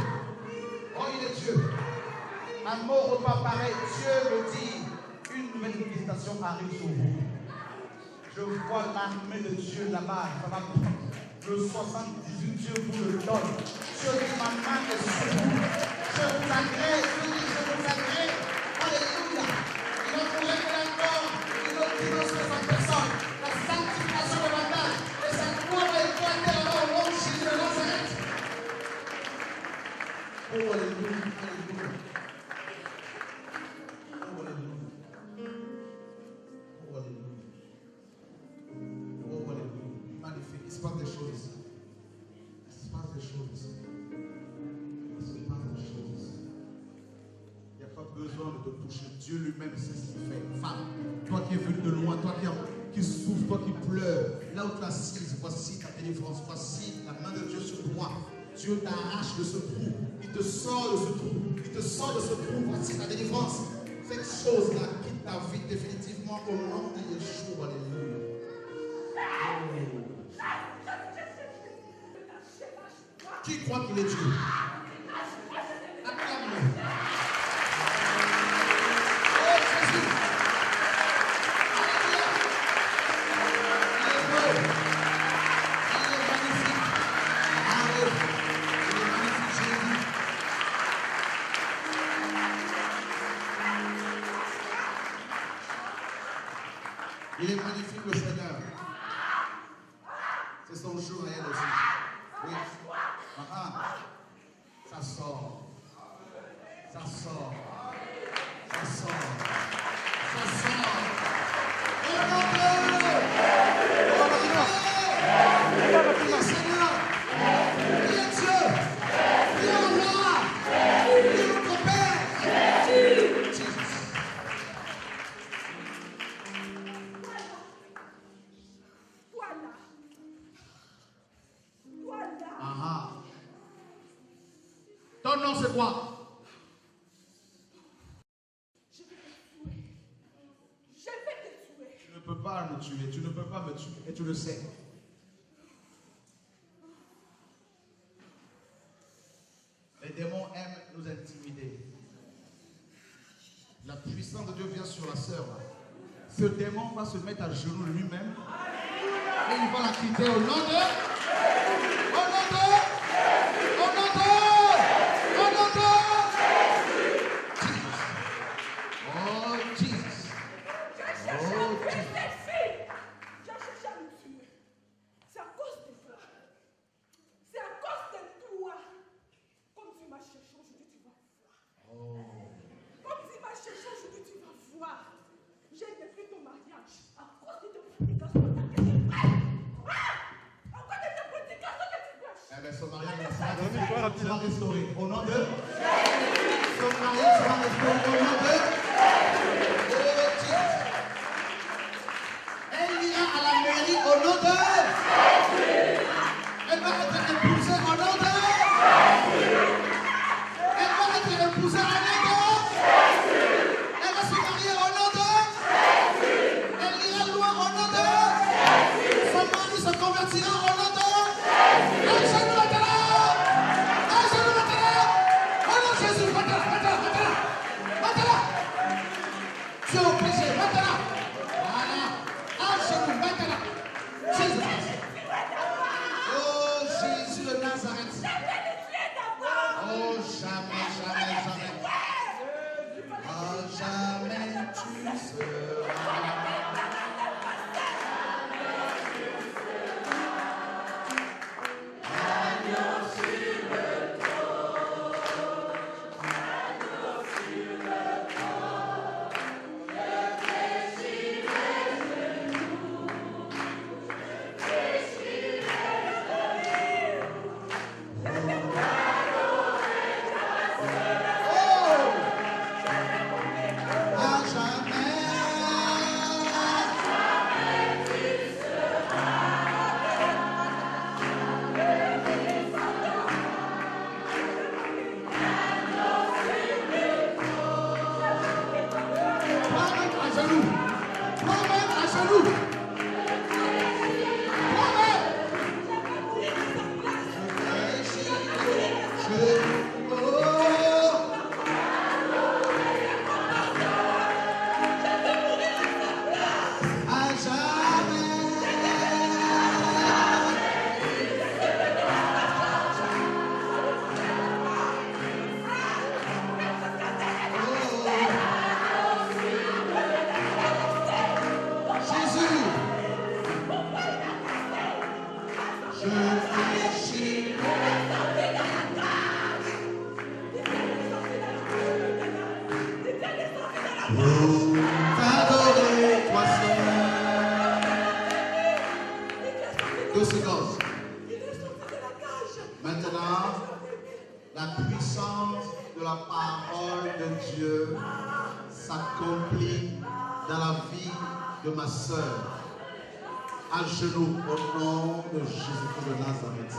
Oh, il est Dieu. Un mot repas pareil. Dieu me dit, une nouvelle visitation arrive sur vous. Je vois l'armée de Dieu là-bas. Ça va prendre. Le 78, Dieu vous le donne. Dieu dit, ma main est sur vous. Je vous agrée. Dieu dit, je vous agrée. Alléluia. Il ne pourrait que l'accord. Il ne finance que sa personne. La sanctification de la dame. Et sa gloire est éclatée là-bas au nom de Jésus de Nazareth. Oh, alléluia. Alléluia. Oh, alléluia. Oh, alléluia. Oh, alléluia. Magnifique. Il se passe des choses ici. Il se passe des choses ici. Il se passe des choses ici. Il n'y a pas besoin de te toucher. Dieu lui-même sait ce qu'il fait. Femme, toi qui es venu de loin, toi qui souffres, toi qui pleures, là où tu assises, voici ta délivrance, voici la main de Dieu sur toi. Dieu t'arrache de ce trou. Il te sort de ce trou. Il te sort de ce trou. Voici ta délivrance. Cette chose-là quitte ta vie définitivement au nom de Yeshua. Alléluia. Oh. Qui croit qu'il est Dieu? Acclame-le. Oh Jésus. Alléluia. Il est beau. Il est magnifique. Alléluia. Il est magnifique, Jésus. Il est magnifique le Seigneur. C'est son jour à elle aussi. Oui. Ça sort. Ça sort. Ça sort. Ça sort. Oh mon Dieu! Oh mon Dieu! Qui est Seigneur? Qui est Dieu? Qui est le roi? Qui est notre Père? Jesus. Voilà. Ton nom c'est quoi? Je vais te tuer. Tu ne peux pas me tuer, tu ne peux pas me tuer, et tu le sais. Les démons aiment nous intimider. La puissance de Dieu vient sur la sœur. Ce démon va se mettre à genoux lui-même et il va la quitter au nom de... Au nom de... Au nom de... Au nom de... Jesus. Oh Jesus. J'ai cherché à tuer cette fille. J'ai cherché à me tuer. C'est à cause de toi. C'est à cause de toi. Comme tu m'as cherché aujourd'hui, tu vas voir. Comme tu m'as cherché aujourd'hui, tu vas voir. J'ai détruit ton mariage à cause de tes prédications que tu prêches. À cause de tes prédications que tu prêches. Eh bien, son mariage sera restauré au nom de... Son mariage sera restauré au nom de... Oh Jesus. Elle ira à la mairie au nom de... Elle va être épousée au nom de... Elle va être épousée au nom de... Elle va se marier au nom de... Elle ira loin au nom de... Son mari se convertira au nom de... Un genou maintenant! Un genou maintenant! Au nom de Jésus, maintenant! Tu es obligé, maintenant! Voilà! Un genou maintenant! Jésus! Oh Jésus de Nazareth! Oh jamais, jamais, jamais! Oh jamais tu seras! À jamais. Toi-même à genoux. Toi-même à genoux. Toi-même. À jamais. Jésus. Je fléchis. T'adorer, toi Seigneur. 2 secondes. Maintenant, la puissance de la parole de Dieu s'accomplit dans la vie de ma sœur. À genoux au nom de Jésus de Nazareth.